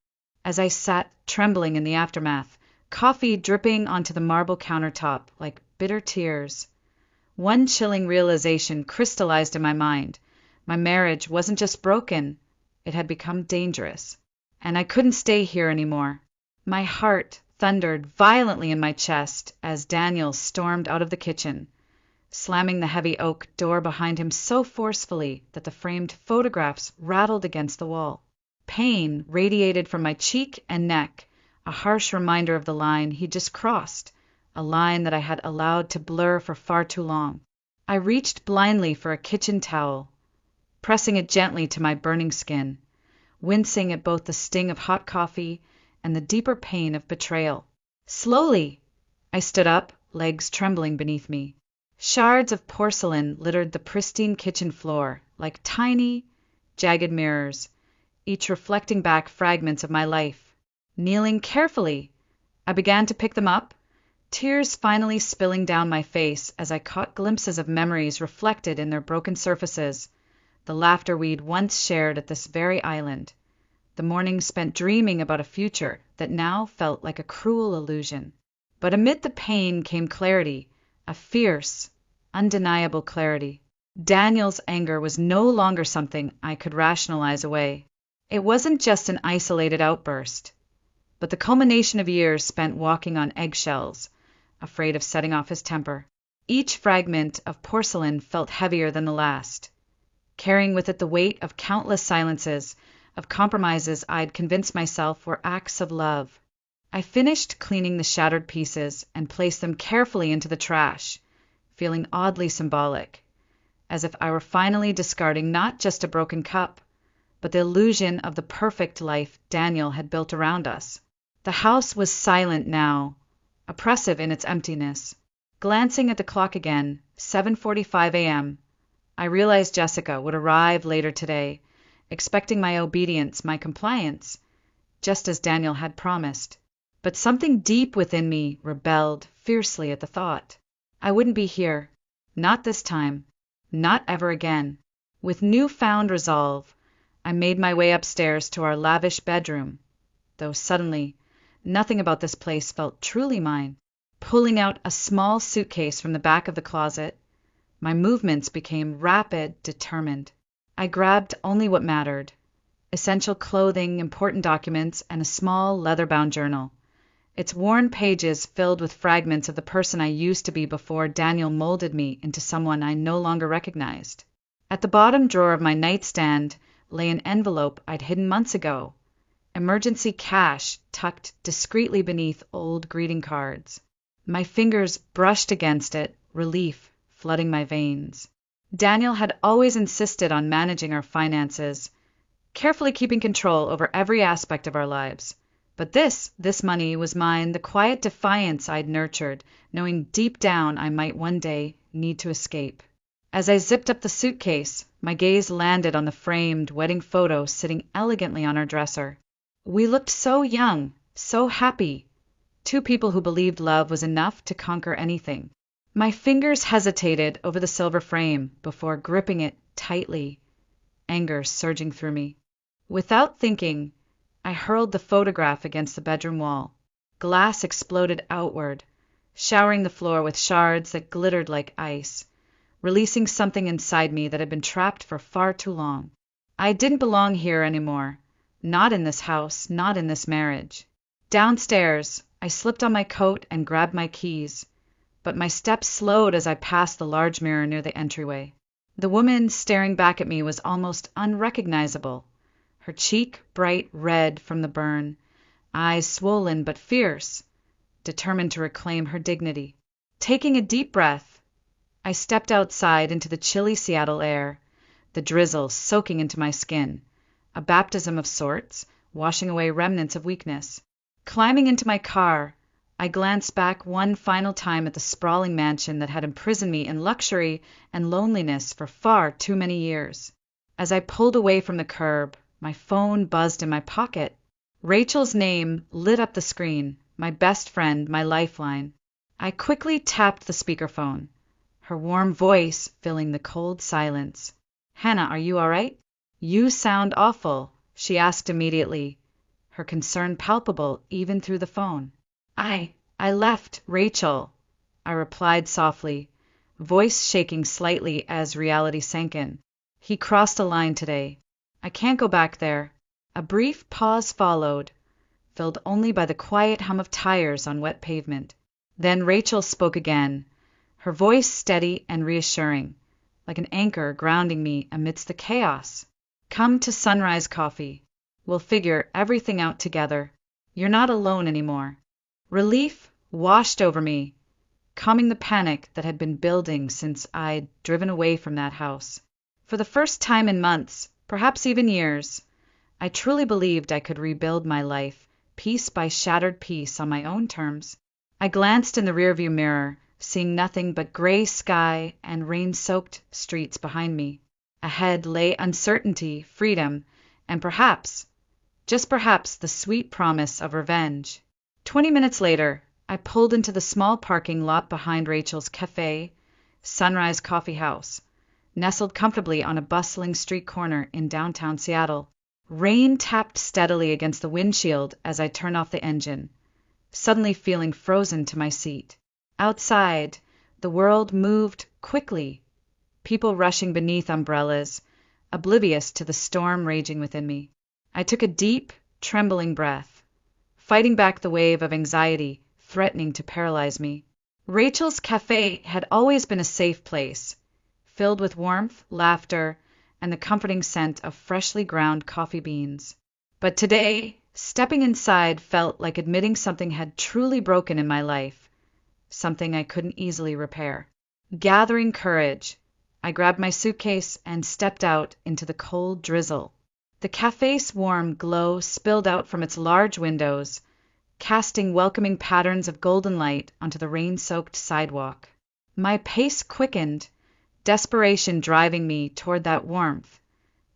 As I sat trembling in the aftermath, coffee dripping onto the marble countertop like bitter tears, one chilling realization crystallized in my mind. My marriage wasn't just broken, it had become dangerous. And I couldn't stay here anymore. My heart thundered violently in my chest as Daniel stormed out of the kitchen, slamming the heavy oak door behind him so forcefully that the framed photographs rattled against the wall. Pain radiated from my cheek and neck, a harsh reminder of the line he just crossed, a line that I had allowed to blur for far too long. I reached blindly for a kitchen towel, pressing it gently to my burning skin, wincing at both the sting of hot coffee and the deeper pain of betrayal. Slowly, I stood up, legs trembling beneath me. Shards of porcelain littered the pristine kitchen floor like tiny, jagged mirrors, each reflecting back fragments of my life. Kneeling carefully, I began to pick them up, tears finally spilling down my face as I caught glimpses of memories reflected in their broken surfaces, the laughter we'd once shared at this very island, the mornings spent dreaming about a future that now felt like a cruel illusion. But amid the pain came clarity, a fierce, undeniable clarity. Daniel's anger was no longer something I could rationalize away. It wasn't just an isolated outburst, but the culmination of years spent walking on eggshells, afraid of setting off his temper. Each fragment of porcelain felt heavier than the last, carrying with it the weight of countless silences, of compromises I'd convinced myself were acts of love. I finished cleaning the shattered pieces and placed them carefully into the trash, feeling oddly symbolic, as if I were finally discarding not just a broken cup, but the illusion of the perfect life Daniel had built around us. The house was silent now, oppressive in its emptiness. Glancing at the clock again, 7:45 a.m., I realized Jessica would arrive later today, expecting my obedience, my compliance, just as Daniel had promised. But something deep within me rebelled fiercely at the thought. I wouldn't be here. Not this time. Not ever again. With newfound resolve, I made my way upstairs to our lavish bedroom, though suddenly, nothing about this place felt truly mine. Pulling out a small suitcase from the back of the closet, my movements became rapid, determined. I grabbed only what mattered: essential clothing, important documents, and a small leather-bound journal, its worn pages filled with fragments of the person I used to be before Daniel molded me into someone I no longer recognized. At the bottom drawer of my nightstand lay an envelope I'd hidden months ago, emergency cash tucked discreetly beneath old greeting cards. My fingers brushed against it, relief flooding my veins. Daniel had always insisted on managing our finances, carefully keeping control over every aspect of our lives. But this money was mine, the quiet defiance I'd nurtured, knowing deep down I might one day need to escape. As I zipped up the suitcase, my gaze landed on the framed wedding photo sitting elegantly on our dresser. We looked so young, so happy, two people who believed love was enough to conquer anything. My fingers hesitated over the silver frame before gripping it tightly, anger surging through me. Without thinking, I hurled the photograph against the bedroom wall. Glass exploded outward, showering the floor with shards that glittered like ice, releasing something inside me that had been trapped for far too long. I didn't belong here anymore. Not in this house, not in this marriage. Downstairs, I slipped on my coat and grabbed my keys, but my steps slowed as I passed the large mirror near the entryway. The woman staring back at me was almost unrecognizable, her cheek bright red from the burn, eyes swollen but fierce, determined to reclaim her dignity. Taking a deep breath, I stepped outside into the chilly Seattle air, the drizzle soaking into my skin, a baptism of sorts, washing away remnants of weakness. Climbing into my car, I glanced back one final time at the sprawling mansion that had imprisoned me in luxury and loneliness for far too many years. As I pulled away from the curb, my phone buzzed in my pocket. Rachel's name lit up the screen, my best friend, my lifeline. I quickly tapped the speakerphone, her warm voice filling the cold silence. "Hannah, are you all right?" "You sound awful," she asked immediately, her concern palpable even through the phone. I left Rachel," I replied softly, voice shaking slightly as reality sank in. "He crossed a line today. I can't go back there." A brief pause followed, filled only by the quiet hum of tires on wet pavement. Then Rachel spoke again, her voice steady and reassuring, like an anchor grounding me amidst the chaos. "Come to Sunrise Coffee. We'll figure everything out together. You're not alone anymore." Relief washed over me, calming the panic that had been building since I'd driven away from that house. For the first time in months, perhaps even years, I truly believed I could rebuild my life, piece by shattered piece, on my own terms. I glanced in the rearview mirror, seeing nothing but gray sky and rain-soaked streets behind me. Ahead lay uncertainty, freedom, and perhaps, just perhaps, the sweet promise of revenge. 20 minutes later, I pulled into the small parking lot behind Rachel's cafe, Sunrise Coffee House, nestled comfortably on a bustling street corner in downtown Seattle. Rain tapped steadily against the windshield as I turned off the engine, suddenly feeling frozen to my seat. Outside, the world moved quickly, people rushing beneath umbrellas, oblivious to the storm raging within me. I took a deep, trembling breath, fighting back the wave of anxiety threatening to paralyze me. Rachel's cafe had always been a safe place, filled with warmth, laughter, and the comforting scent of freshly ground coffee beans. But today, stepping inside felt like admitting something had truly broken in my life, something I couldn't easily repair. Gathering courage, I grabbed my suitcase and stepped out into the cold drizzle. The cafe's warm glow spilled out from its large windows, casting welcoming patterns of golden light onto the rain-soaked sidewalk. My pace quickened, desperation driving me toward that warmth,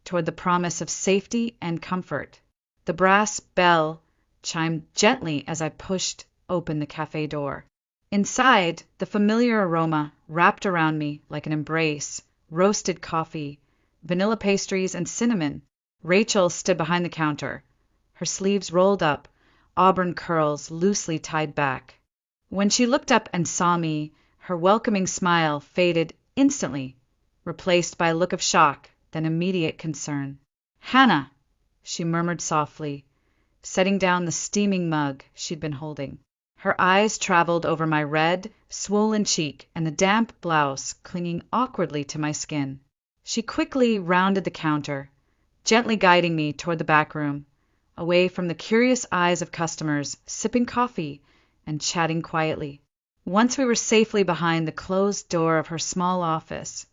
toward the promise of safety and comfort. The brass bell chimed gently as I pushed open the cafe door. Inside, the familiar aroma wrapped around me like an embrace: roasted coffee, vanilla pastries, and cinnamon. Rachel stood behind the counter, her sleeves rolled up, auburn curls loosely tied back. When she looked up and saw me, her welcoming smile faded instantly, replaced by a look of shock, then immediate concern. "Hannah," she murmured softly, setting down the steaming mug she'd been holding. Her eyes traveled over my red, swollen cheek and the damp blouse clinging awkwardly to my skin. She quickly rounded the counter, gently guiding me toward the back room, away from the curious eyes of customers sipping coffee and chatting quietly. Once we were safely behind the closed door of her small office,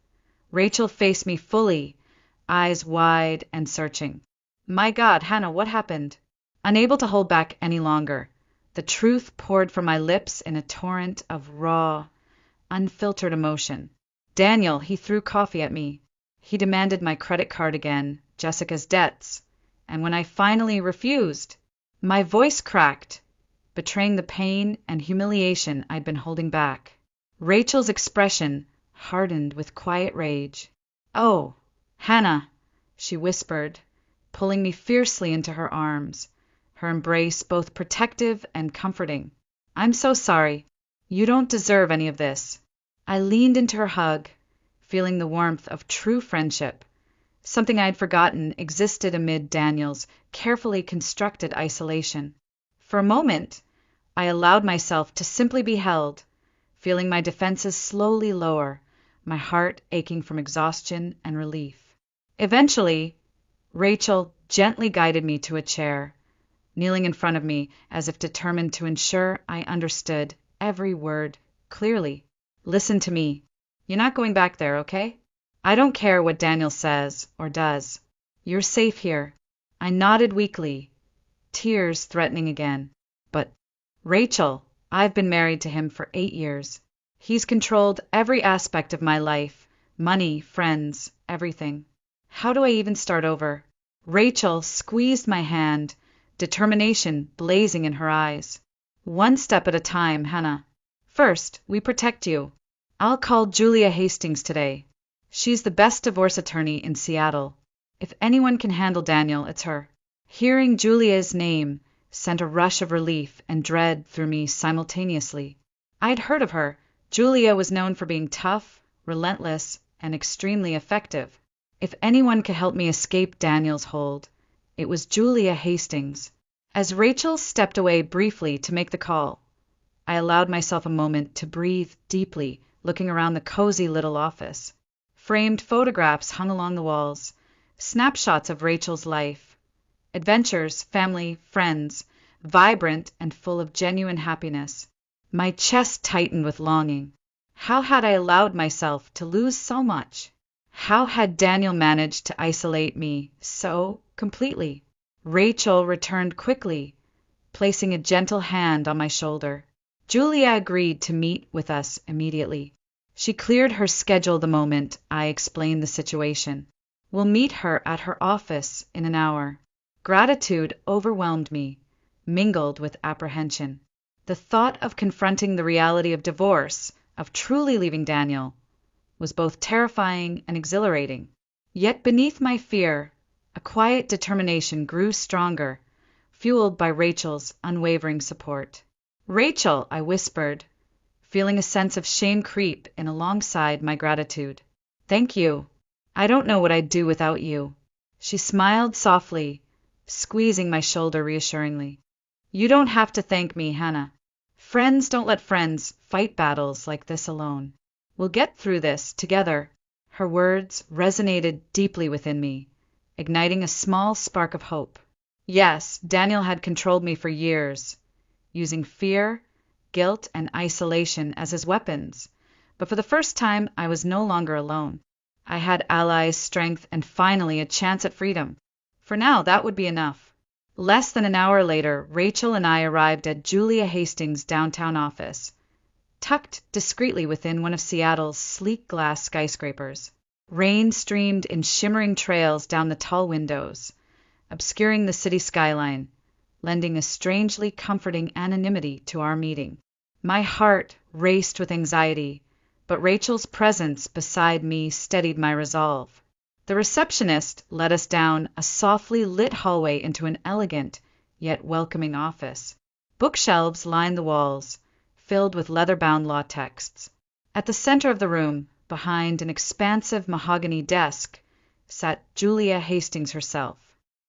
Rachel faced me fully, eyes wide and searching. "My God, Hannah, what happened?" Unable to hold back any longer, the truth poured from my lips in a torrent of raw, unfiltered emotion. "Daniel, he threw coffee at me. He demanded my credit card again, Jessica's debts, and when I finally refused, my voice cracked, betraying the pain and humiliation I'd been holding back." Rachel's expression hardened with quiet rage. "Oh, Hannah," she whispered, pulling me fiercely into her arms, her embrace both protective and comforting. "I'm so sorry. You don't deserve any of this." I leaned into her hug, feeling the warmth of true friendship, something I'd forgotten existed amid Daniel's carefully constructed isolation. For a moment, I allowed myself to simply be held, feeling my defenses slowly lower, my heart aching from exhaustion and relief. Eventually, Rachel gently guided me to a chair, kneeling in front of me as if determined to ensure I understood every word clearly. Listen to me. You're not going back there, okay? I don't care what Daniel says or does. You're safe here. I nodded weakly, tears threatening again. But, Rachel, I've been married to him for 8 years. He's controlled every aspect of my life, money, friends, everything. How do I even start over? Rachel squeezed my hand, determination blazing in her eyes. One step at a time, Hannah. First, we protect you. I'll call Julia Hastings today. She's the best divorce attorney in Seattle. If anyone can handle Daniel, it's her. Hearing Julia's name sent a rush of relief and dread through me simultaneously. I'd heard of her. Julia was known for being tough, relentless, and extremely effective. If anyone could help me escape Daniel's hold, it was Julia Hastings. As Rachel stepped away briefly to make the call, I allowed myself a moment to breathe deeply, looking around the cozy little office. Framed photographs hung along the walls, snapshots of Rachel's life. Adventures, family, friends, vibrant and full of genuine happiness. My chest tightened with longing. How had I allowed myself to lose so much? How had Daniel managed to isolate me so completely? Rachel returned quickly, placing a gentle hand on my shoulder. Julia agreed to meet with us immediately. She cleared her schedule the moment I explained the situation. We'll meet her at her office in an hour. Gratitude overwhelmed me, mingled with apprehension. The thought of confronting the reality of divorce, of truly leaving Daniel, was both terrifying and exhilarating. Yet beneath my fear, a quiet determination grew stronger, fueled by Rachel's unwavering support. Rachel, I whispered, feeling a sense of shame creep in alongside my gratitude. Thank you. I don't know what I'd do without you. She smiled softly, squeezing my shoulder reassuringly. You don't have to thank me, Hannah. Friends don't let friends fight battles like this alone. We'll get through this together. Her words resonated deeply within me, igniting a small spark of hope. Yes, Daniel had controlled me for years, using fear, guilt, and isolation as his weapons. But for the first time, I was no longer alone. I had allies, strength, and finally a chance at freedom. For now, that would be enough. Less than an hour later, Rachel and I arrived at Julia Hastings' downtown office, tucked discreetly within one of Seattle's sleek glass skyscrapers. Rain streamed in shimmering trails down the tall windows, obscuring the city skyline, lending a strangely comforting anonymity to our meeting. My heart raced with anxiety, but Rachel's presence beside me steadied my resolve. The receptionist led us down a softly lit hallway into an elegant yet welcoming office. Bookshelves lined the walls, filled with leather-bound law texts. At the center of the room, behind an expansive mahogany desk, sat Julia Hastings herself.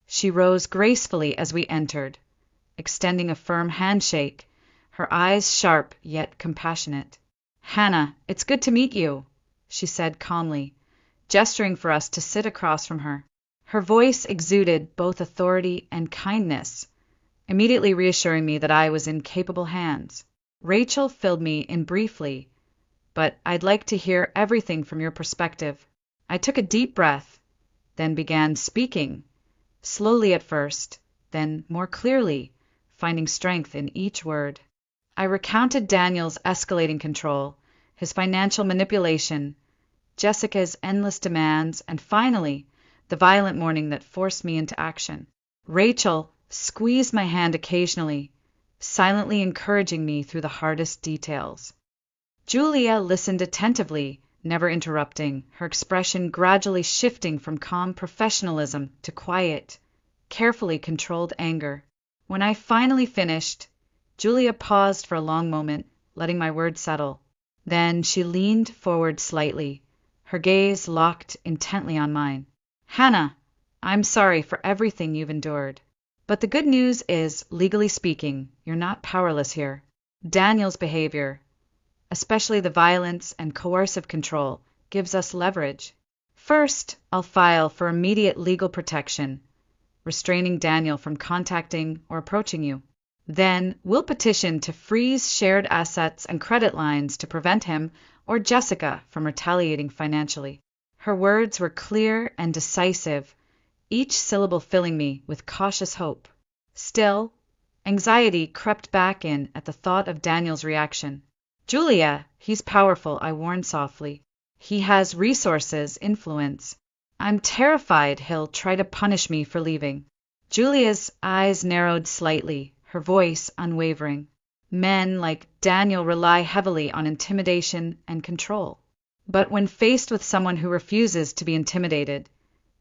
She rose gracefully as we entered, extending a firm handshake, her eyes sharp yet compassionate. Hannah, it's good to meet you, she said calmly, gesturing for us to sit across from her. Her voice exuded both authority and kindness, immediately reassuring me that I was in capable hands. Rachel filled me in briefly, but I'd like to hear everything from your perspective. I took a deep breath, then began speaking, slowly at first, then more clearly, finding strength in each word. I recounted Daniel's escalating control, his financial manipulation, Jessica's endless demands, and finally, the violent morning that forced me into action. Rachel squeezed my hand occasionally, silently encouraging me through the hardest details. Julia listened attentively, never interrupting, her expression gradually shifting from calm professionalism to quiet, carefully controlled anger. When I finally finished, Julia paused for a long moment, letting my words settle. Then she leaned forward slightly, her gaze locked intently on mine. Hannah, I'm sorry for everything you've endured. But the good news is, legally speaking, you're not powerless here. Daniel's behavior, especially the violence and coercive control, gives us leverage. First, I'll file for immediate legal protection, restraining Daniel from contacting or approaching you. Then, we'll petition to freeze shared assets and credit lines to prevent him or Jessica from retaliating financially. Her words were clear and decisive, each syllable filling me with cautious hope. Still, anxiety crept back in at the thought of Daniel's reaction. Julia, he's powerful, I warned softly. He has resources, influence. I'm terrified he'll try to punish me for leaving. Julia's eyes narrowed slightly, her voice unwavering. Men like Daniel rely heavily on intimidation and control. But when faced with someone who refuses to be intimidated,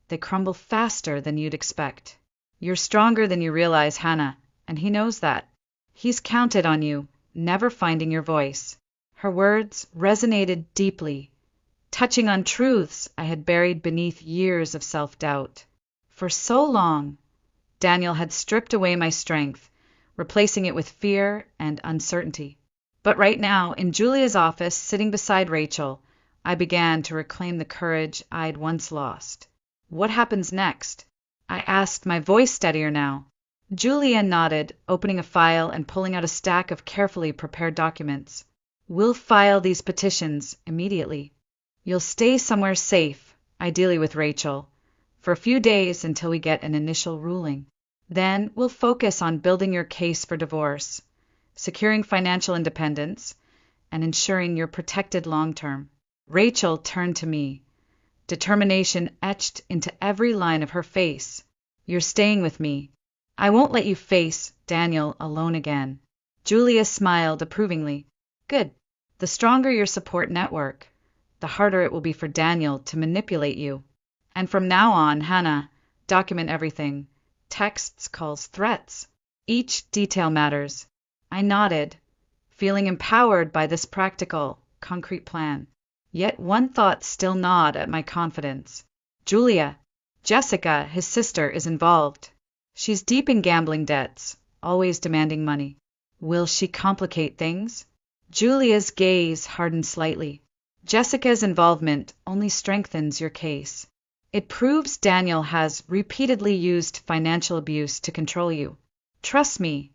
they crumble faster than you'd expect. You're stronger than you realize, Hannah, and he knows that. He's counted on you, never finding your voice. Her words resonated deeply, touching on truths I had buried beneath years of self-doubt. For so long, Daniel had stripped away my strength, replacing it with fear and uncertainty. But right now, in Julia's office, sitting beside Rachel, I began to reclaim the courage I'd once lost. What happens next? I asked, my voice steadier now. Julia nodded, opening a file and pulling out a stack of carefully prepared documents. We'll file these petitions immediately. You'll stay somewhere safe, ideally with Rachel, for a few days until we get an initial ruling. Then we'll focus on building your case for divorce, securing financial independence, and ensuring you're protected long-term. Rachel turned to me, determination etched into every line of her face. You're staying with me. I won't let you face Daniel alone again. Julia smiled approvingly. Good. The stronger your support network, the harder it will be for Daniel to manipulate you. And from now on, Hannah, document everything. Texts, calls, threats. Each detail matters. I nodded, feeling empowered by this practical, concrete plan. Yet one thought still gnawed at my confidence. Julia, Jessica, his sister, is involved. She's deep in gambling debts, always demanding money. Will she complicate things? Julia's gaze hardened slightly. Jessica's involvement only strengthens your case. It proves Daniel has repeatedly used financial abuse to control you. Trust me,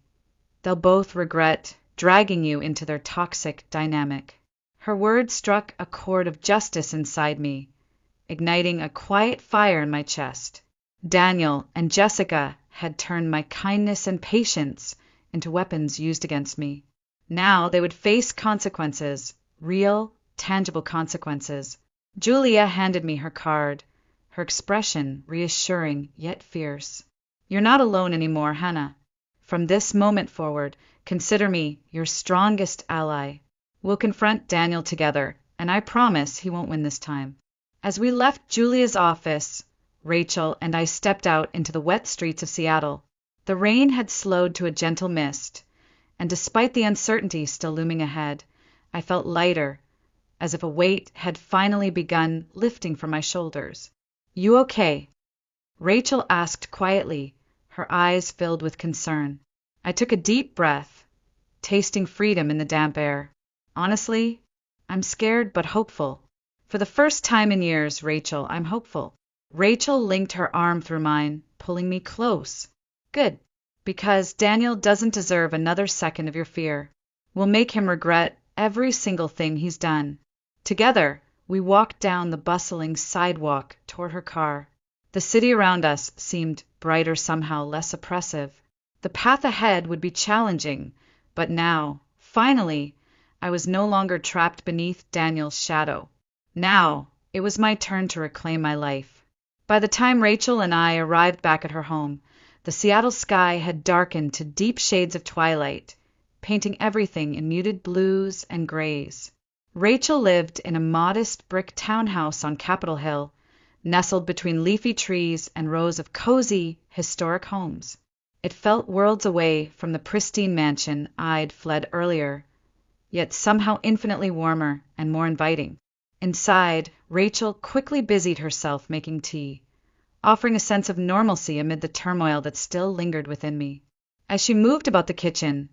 they'll both regret dragging you into their toxic dynamic. Her words struck a chord of justice inside me, igniting a quiet fire in my chest. Daniel and Jessica had turned my kindness and patience into weapons used against me. Now they would face consequences, real, tangible consequences. Julia handed me her card, her expression reassuring yet fierce. You're not alone anymore, Hannah. From this moment forward, consider me your strongest ally. We'll confront Daniel together, and I promise he won't win this time. As we left Julia's office, Rachel and I stepped out into the wet streets of Seattle. The rain had slowed to a gentle mist, and despite the uncertainty still looming ahead, I felt lighter, as if a weight had finally begun lifting from my shoulders. You okay? Rachel asked quietly, her eyes filled with concern. I took a deep breath, tasting freedom in the damp air. Honestly, I'm scared but hopeful. For the first time in years, Rachel, I'm hopeful. Rachel linked her arm through mine, pulling me close. Good, because Daniel doesn't deserve another second of your fear. We'll make him regret every single thing he's done. Together, we walked down the bustling sidewalk toward her car. The city around us seemed brighter, somehow less oppressive. The path ahead would be challenging, but now, finally, I was no longer trapped beneath Daniel's shadow. Now, it was my turn to reclaim my life. By the time Rachel and I arrived back at her home, the Seattle sky had darkened to deep shades of twilight, painting everything in muted blues and grays. Rachel lived in a modest brick townhouse on Capitol Hill, nestled between leafy trees and rows of cozy, historic homes. It felt worlds away from the pristine mansion I'd fled earlier, yet somehow infinitely warmer and more inviting. Inside, Rachel quickly busied herself making tea, offering a sense of normalcy amid the turmoil that still lingered within me. As she moved about the kitchen,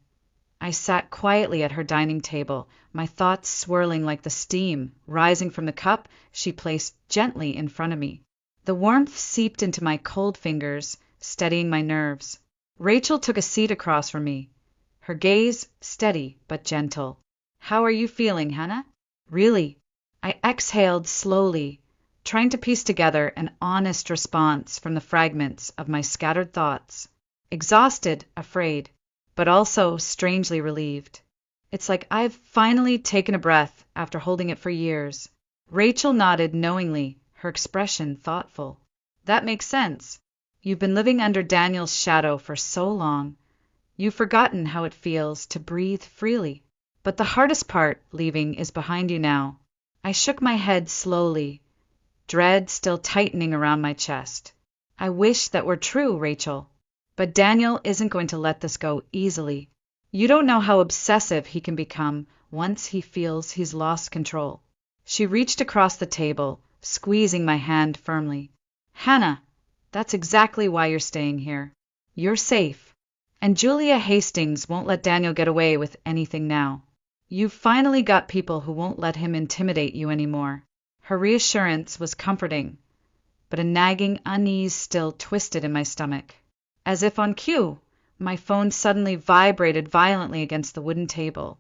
I sat quietly at her dining table, my thoughts swirling like the steam rising from the cup she placed gently in front of me. The warmth seeped into my cold fingers, steadying my nerves. Rachel took a seat across from me, her gaze steady but gentle. "How are you feeling, Hannah?" "Really?" I exhaled slowly, trying to piece together an honest response from the fragments of my scattered thoughts. Exhausted, afraid, but also strangely relieved. It's like I've finally taken a breath after holding it for years. Rachel nodded knowingly, her expression thoughtful. "That makes sense. You've been living under Daniel's shadow for so long. You've forgotten how it feels to breathe freely. But the hardest part, leaving, is behind you now." I shook my head slowly, dread still tightening around my chest. "I wish that were true, Rachel. But Daniel isn't going to let this go easily. You don't know how obsessive he can become once he feels he's lost control." She reached across the table, squeezing my hand firmly. "Hannah, that's exactly why you're staying here. You're safe. And Julia Hastings won't let Daniel get away with anything now. You've finally got people who won't let him intimidate you anymore." Her reassurance was comforting, but a nagging unease still twisted in my stomach. As if on cue, my phone suddenly vibrated violently against the wooden table,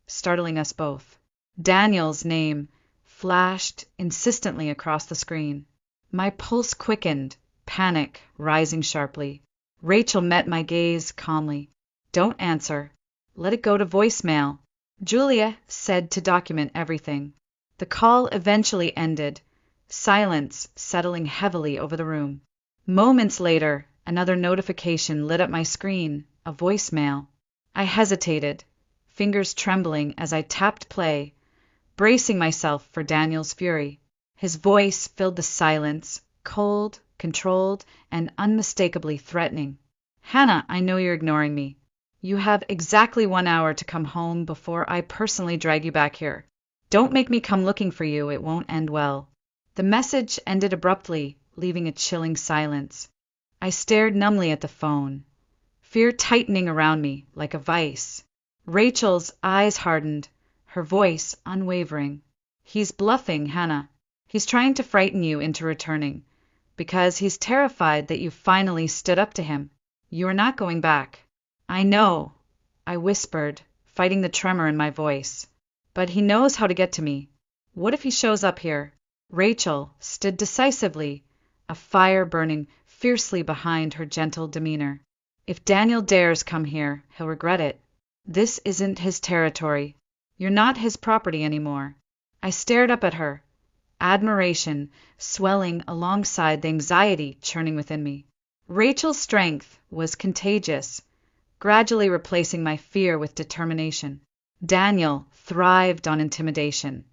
startling us both. Daniel's name flashed insistently across the screen. My pulse quickened, panic rising sharply. Rachel met my gaze calmly. "Don't answer. Let it go to voicemail. Julia said to document everything." The call eventually ended, silence settling heavily over the room. Moments later, another notification lit up my screen, a voicemail. I hesitated, fingers trembling as I tapped play, bracing myself for Daniel's fury. His voice filled the silence, cold, controlled, and unmistakably threatening. "Hannah, I know you're ignoring me. You have exactly 1 hour to come home before I personally drag you back here. Don't make me come looking for you, it won't end well." The message ended abruptly, leaving a chilling silence. I stared numbly at the phone, fear tightening around me like a vice. Rachel's eyes hardened, her voice unwavering. "He's bluffing, Hannah. He's trying to frighten you into returning, because he's terrified that you finally stood up to him. You are not going back." "I know," I whispered, fighting the tremor in my voice. "But he knows how to get to me. What if he shows up here?" Rachel stood decisively, a fire burning fiercely behind her gentle demeanor. "If Daniel dares come here, he'll regret it. This isn't his territory. You're not his property anymore." I stared up at her, admiration swelling alongside the anxiety churning within me. Rachel's strength was contagious, gradually replacing my fear with determination. Daniel thrived on intimidation.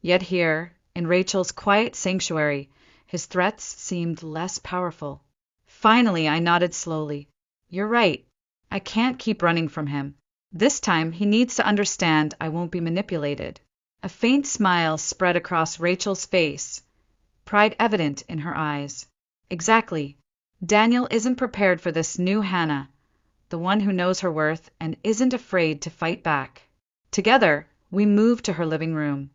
Yet here, in Rachel's quiet sanctuary, his threats seemed less powerful. Finally, I nodded slowly. "You're right. I can't keep running from him. This time, he needs to understand I won't be manipulated." A faint smile spread across Rachel's face, pride evident in her eyes. "Exactly. Daniel isn't prepared for this new Hannah, the one who knows her worth and isn't afraid to fight back." Together, we moved to her living room,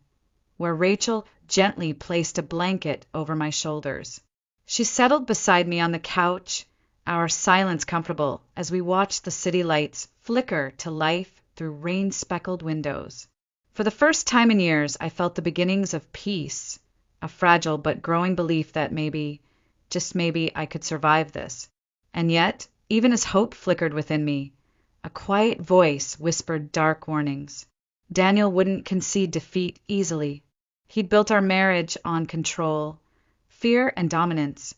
where Rachel gently placed a blanket over my shoulders. She settled beside me on the couch, our silence comfortable as we watched the city lights flicker to life through rain-speckled windows. For the first time in years, I felt the beginnings of peace, a fragile but growing belief that maybe, just maybe, I could survive this. And yet, even as hope flickered within me, a quiet voice whispered dark warnings. Daniel wouldn't concede defeat easily. He'd built our marriage on control, fear, and dominance,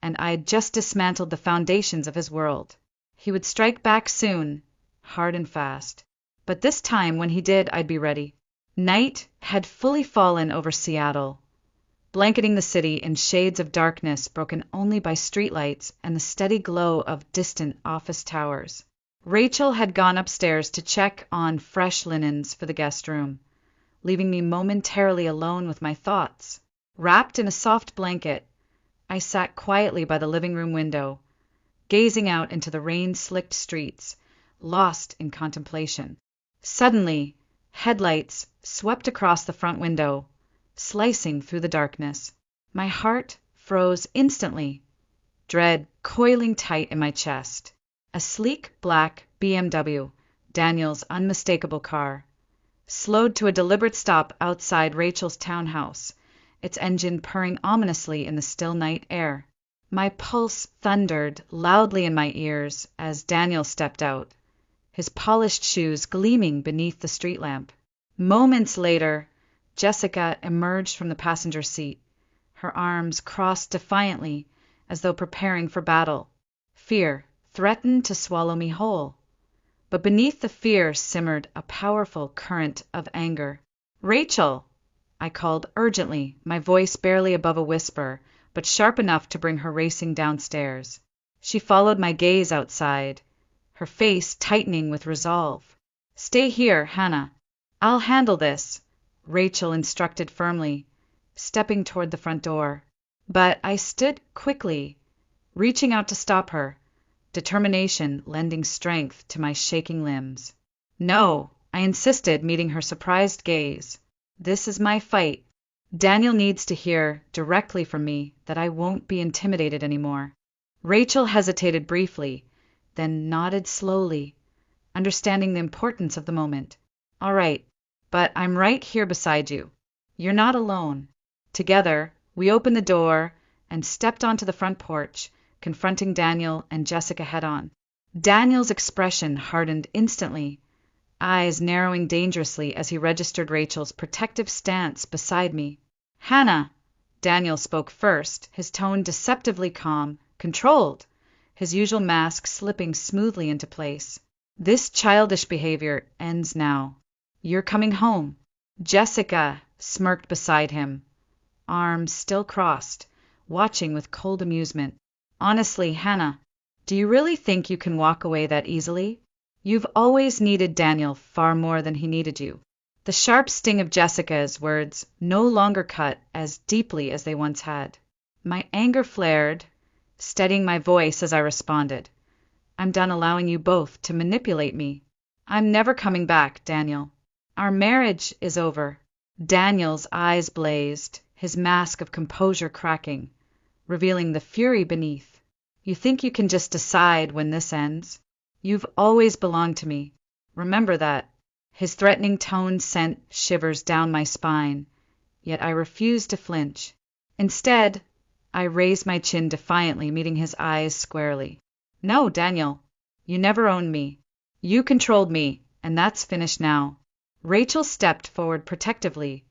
and I had just dismantled the foundations of his world. He would strike back soon, hard and fast. But this time, when he did, I'd be ready. Night had fully fallen over Seattle, blanketing the city in shades of darkness broken only by streetlights and the steady glow of distant office towers. Rachel had gone upstairs to check on fresh linens for the guest room, leaving me momentarily alone with my thoughts. Wrapped in a soft blanket, I sat quietly by the living room window, gazing out into the rain-slicked streets, lost in contemplation. Suddenly, headlights swept across the front window, slicing through the darkness. My heart froze instantly, dread coiling tight in my chest. A sleek black BMW, Daniel's unmistakable car, slowed to a deliberate stop outside Rachel's townhouse, its engine purring ominously in the still night air. My pulse thundered loudly in my ears as Daniel stepped out, his polished shoes gleaming beneath the street lamp. Moments later, Jessica emerged from the passenger seat, her arms crossed defiantly as though preparing for battle. Fear threatened to swallow me whole, but beneath the fear simmered a powerful current of anger. "Rachel!" I called urgently, my voice barely above a whisper, but sharp enough to bring her racing downstairs. She followed my gaze outside, her face tightening with resolve. "Stay here, Hannah. I'll handle this," Rachel instructed firmly, stepping toward the front door. But I stood quickly, reaching out to stop her, determination lending strength to my shaking limbs. "No," I insisted, meeting her surprised gaze. "This is my fight. Daniel needs to hear directly from me that I won't be intimidated anymore." Rachel hesitated briefly, then nodded slowly, understanding the importance of the moment. "All right, but I'm right here beside you. You're not alone." Together, we opened the door and stepped onto the front porch, confronting Daniel and Jessica head-on. Daniel's expression hardened instantly, eyes narrowing dangerously as he registered Rachel's protective stance beside me. "Hannah!" Daniel spoke first, his tone deceptively calm, controlled, his usual mask slipping smoothly into place. "This childish behavior ends now. You're coming home." Jessica smirked beside him, arms still crossed, watching with cold amusement. "Honestly, Hannah, do you really think you can walk away that easily? You've always needed Daniel far more than he needed you." The sharp sting of Jessica's words no longer cut as deeply as they once had. My anger flared, steadying my voice as I responded. "I'm done allowing you both to manipulate me. I'm never coming back, Daniel. Our marriage is over." Daniel's eyes blazed, his mask of composure cracking, revealing the fury beneath. "You think you can just decide when this ends? You've always belonged to me. Remember that." His threatening tone sent shivers down my spine, yet I refused to flinch. Instead, I raised my chin defiantly, meeting his eyes squarely. "No, Daniel, you never owned me. You controlled me, and that's finished now." Rachel stepped forward protectively,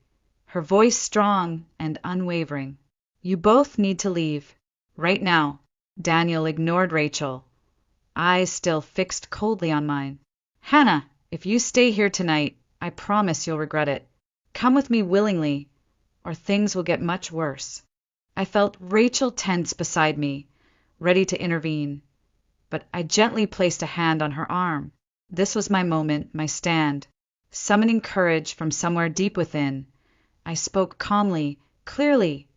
her voice strong and unwavering. "You both need to leave. Right now." Daniel ignored Rachel, eyes still fixed coldly on mine. "Hannah, if you stay here tonight, I promise you'll regret it. Come with me willingly, or things will get much worse." I felt Rachel tense beside me, ready to intervene, but I gently placed a hand on her arm. This was my moment, my stand. Summoning courage from somewhere deep within, I spoke calmly, clearly,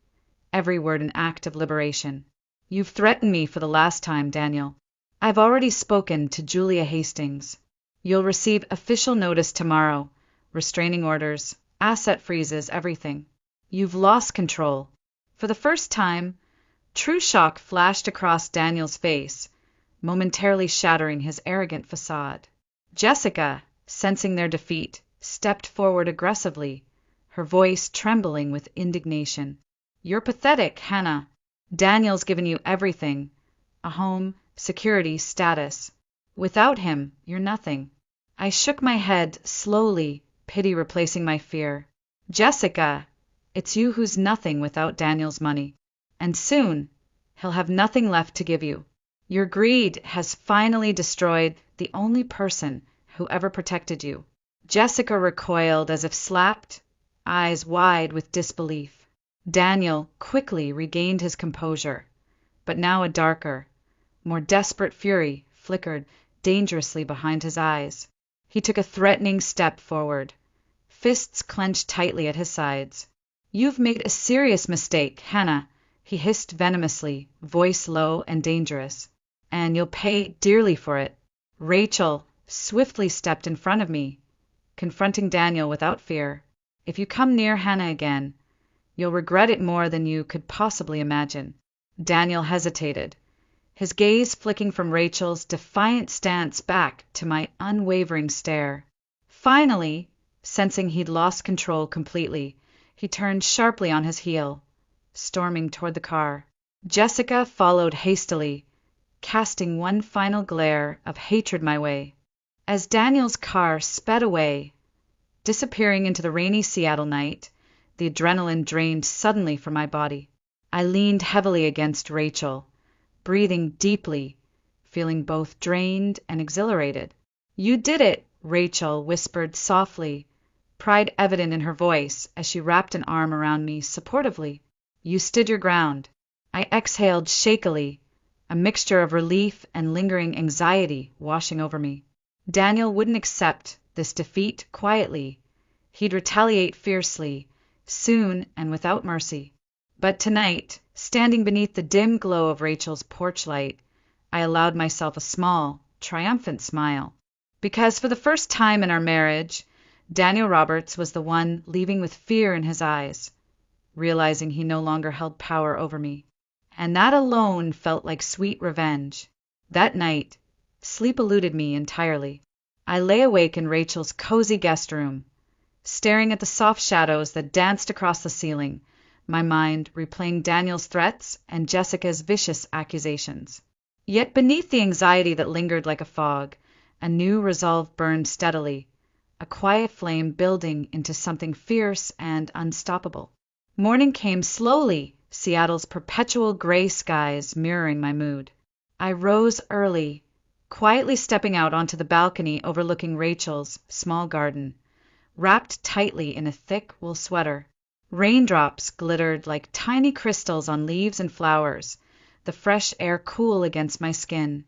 every word an act of liberation. "You've threatened me for the last time, Daniel. I've already spoken to Julia Hastings. You'll receive official notice tomorrow, restraining orders, asset freezes, everything. You've lost control." For the first time, true shock flashed across Daniel's face, momentarily shattering his arrogant facade. Jessica, sensing their defeat, stepped forward aggressively, her voice trembling with indignation. "You're pathetic, Hannah. Daniel's given you everything, a home, security, status. Without him, you're nothing." I shook my head slowly, pity replacing my fear. "Jessica, it's you who's nothing without Daniel's money. And soon, he'll have nothing left to give you. Your greed has finally destroyed the only person who ever protected you." Jessica recoiled as if slapped, eyes wide with disbelief. Daniel quickly regained his composure, but now a darker, more desperate fury flickered dangerously behind his eyes. He took a threatening step forward, fists clenched tightly at his sides. "You've made a serious mistake, Hannah," he hissed venomously, voice low and dangerous. "And you'll pay dearly for it." Rachel swiftly stepped in front of me, confronting Daniel without fear. If you come near Hannah again, you'll regret it more than you could possibly imagine. Daniel hesitated, his gaze flicking from Rachel's defiant stance back to my unwavering stare. Finally, sensing he'd lost control completely, he turned sharply on his heel, storming toward the car. Jessica followed hastily, casting one final glare of hatred my way. As Daniel's car sped away, disappearing into the rainy Seattle night, the adrenaline drained suddenly from my body. I leaned heavily against Rachel, breathing deeply, feeling both drained and exhilarated. "You did it," Rachel whispered softly, pride evident in her voice as she wrapped an arm around me supportively. "You stood your ground." I exhaled shakily, a mixture of relief and lingering anxiety washing over me. Daniel wouldn't accept this defeat quietly. He'd retaliate fiercely, soon and without mercy. But tonight, standing beneath the dim glow of Rachel's porch light, I allowed myself a small, triumphant smile. Because for the first time in our marriage, Daniel Roberts was the one leaving with fear in his eyes, realizing he no longer held power over me. And that alone felt like sweet revenge. That night, sleep eluded me entirely. I lay awake in Rachel's cozy guest room, staring at the soft shadows that danced across the ceiling, my mind replaying Daniel's threats and Jessica's vicious accusations. Yet beneath the anxiety that lingered like a fog, a new resolve burned steadily, a quiet flame building into something fierce and unstoppable. Morning came slowly, Seattle's perpetual gray skies mirroring my mood. I rose early, quietly stepping out onto the balcony overlooking Rachel's small garden, wrapped tightly in a thick wool sweater. Raindrops glittered like tiny crystals on leaves and flowers, the fresh air cool against my skin,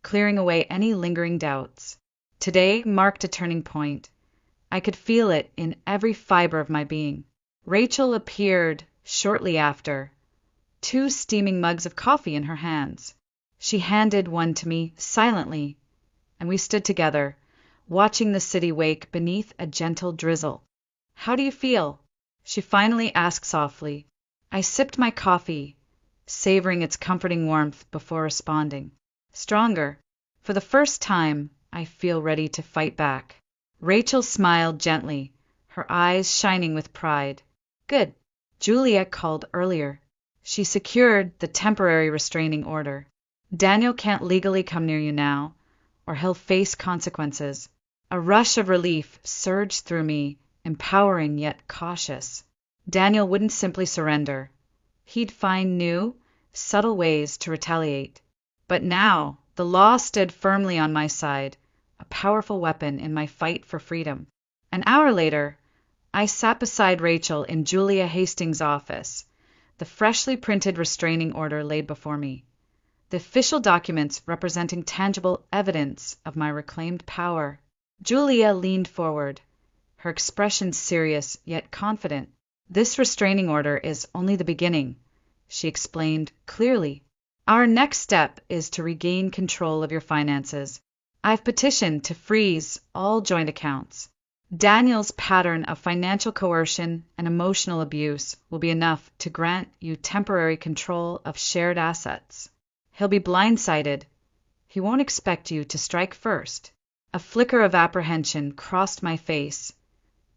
clearing away any lingering doubts. Today marked a turning point. I could feel it in every fiber of my being. Rachel appeared shortly after, 2 steaming mugs of coffee in her hands. She handed one to me silently, and we stood together, watching the city wake beneath a gentle drizzle. "How do you feel?" she finally asked softly. I sipped my coffee, savoring its comforting warmth before responding. "Stronger. For the first time, I feel ready to fight back." Rachel smiled gently, her eyes shining with pride. "Good. Julia called earlier. She secured the temporary restraining order. Daniel can't legally come near you now, or he'll face consequences." A rush of relief surged through me, empowering yet cautious. Daniel wouldn't simply surrender. He'd find new, subtle ways to retaliate. But now, the law stood firmly on my side, a powerful weapon in my fight for freedom. An hour later, I sat beside Rachel in Julia Hastings' office, the freshly printed restraining order laid before me, the official documents representing tangible evidence of my reclaimed power. Julia leaned forward, her expression serious yet confident. "This restraining order is only the beginning," she explained clearly. "Our next step is to regain control of your finances. I've petitioned to freeze all joint accounts. Daniel's pattern of financial coercion and emotional abuse will be enough to grant you temporary control of shared assets. He'll be blindsided. He won't expect you to strike first." A flicker of apprehension crossed my face,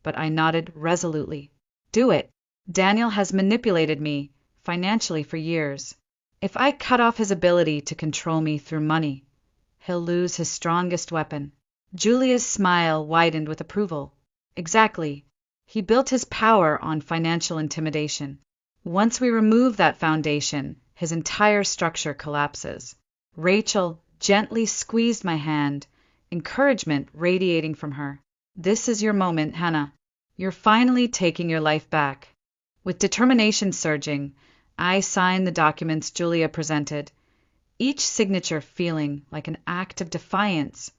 but I nodded resolutely. "Do it. Daniel has manipulated me financially for years. If I cut off his ability to control me through money, he'll lose his strongest weapon." Julia's smile widened with approval. "Exactly. He built his power on financial intimidation. Once we remove that foundation, his entire structure collapses." Rachel gently squeezed my hand, encouragement radiating from her. "This is your moment, Hannah. You're finally taking your life back." With determination surging, I signed the documents Julia presented, each signature feeling like an act of defiance,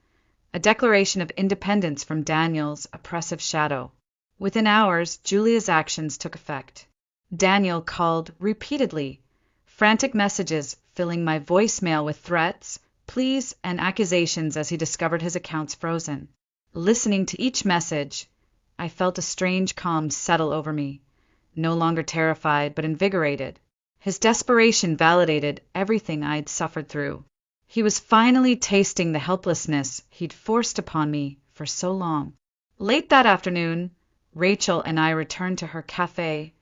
a declaration of independence from Daniel's oppressive shadow. Within hours, Julia's actions took effect. Daniel called repeatedly, frantic messages filling my voicemail with threats, pleas and accusations as he discovered his accounts frozen. Listening to each message, I felt a strange calm settle over me, no longer terrified but invigorated. His desperation validated everything I'd suffered through. He was finally tasting the helplessness he'd forced upon me for so long. Late that afternoon, Rachel and I returned to her cafe,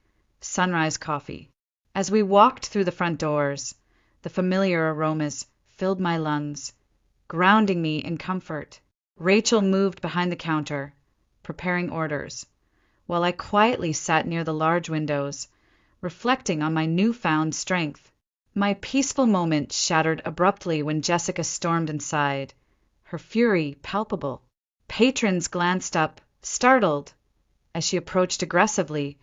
Sunrise Coffee. As we walked through the front doors, the familiar aromas filled my lungs, grounding me in comfort. Rachel moved behind the counter, preparing orders, while I quietly sat near the large windows, reflecting on my newfound strength. My peaceful moment shattered abruptly when Jessica stormed inside, her fury palpable. Patrons glanced up, startled, as she approached aggressively,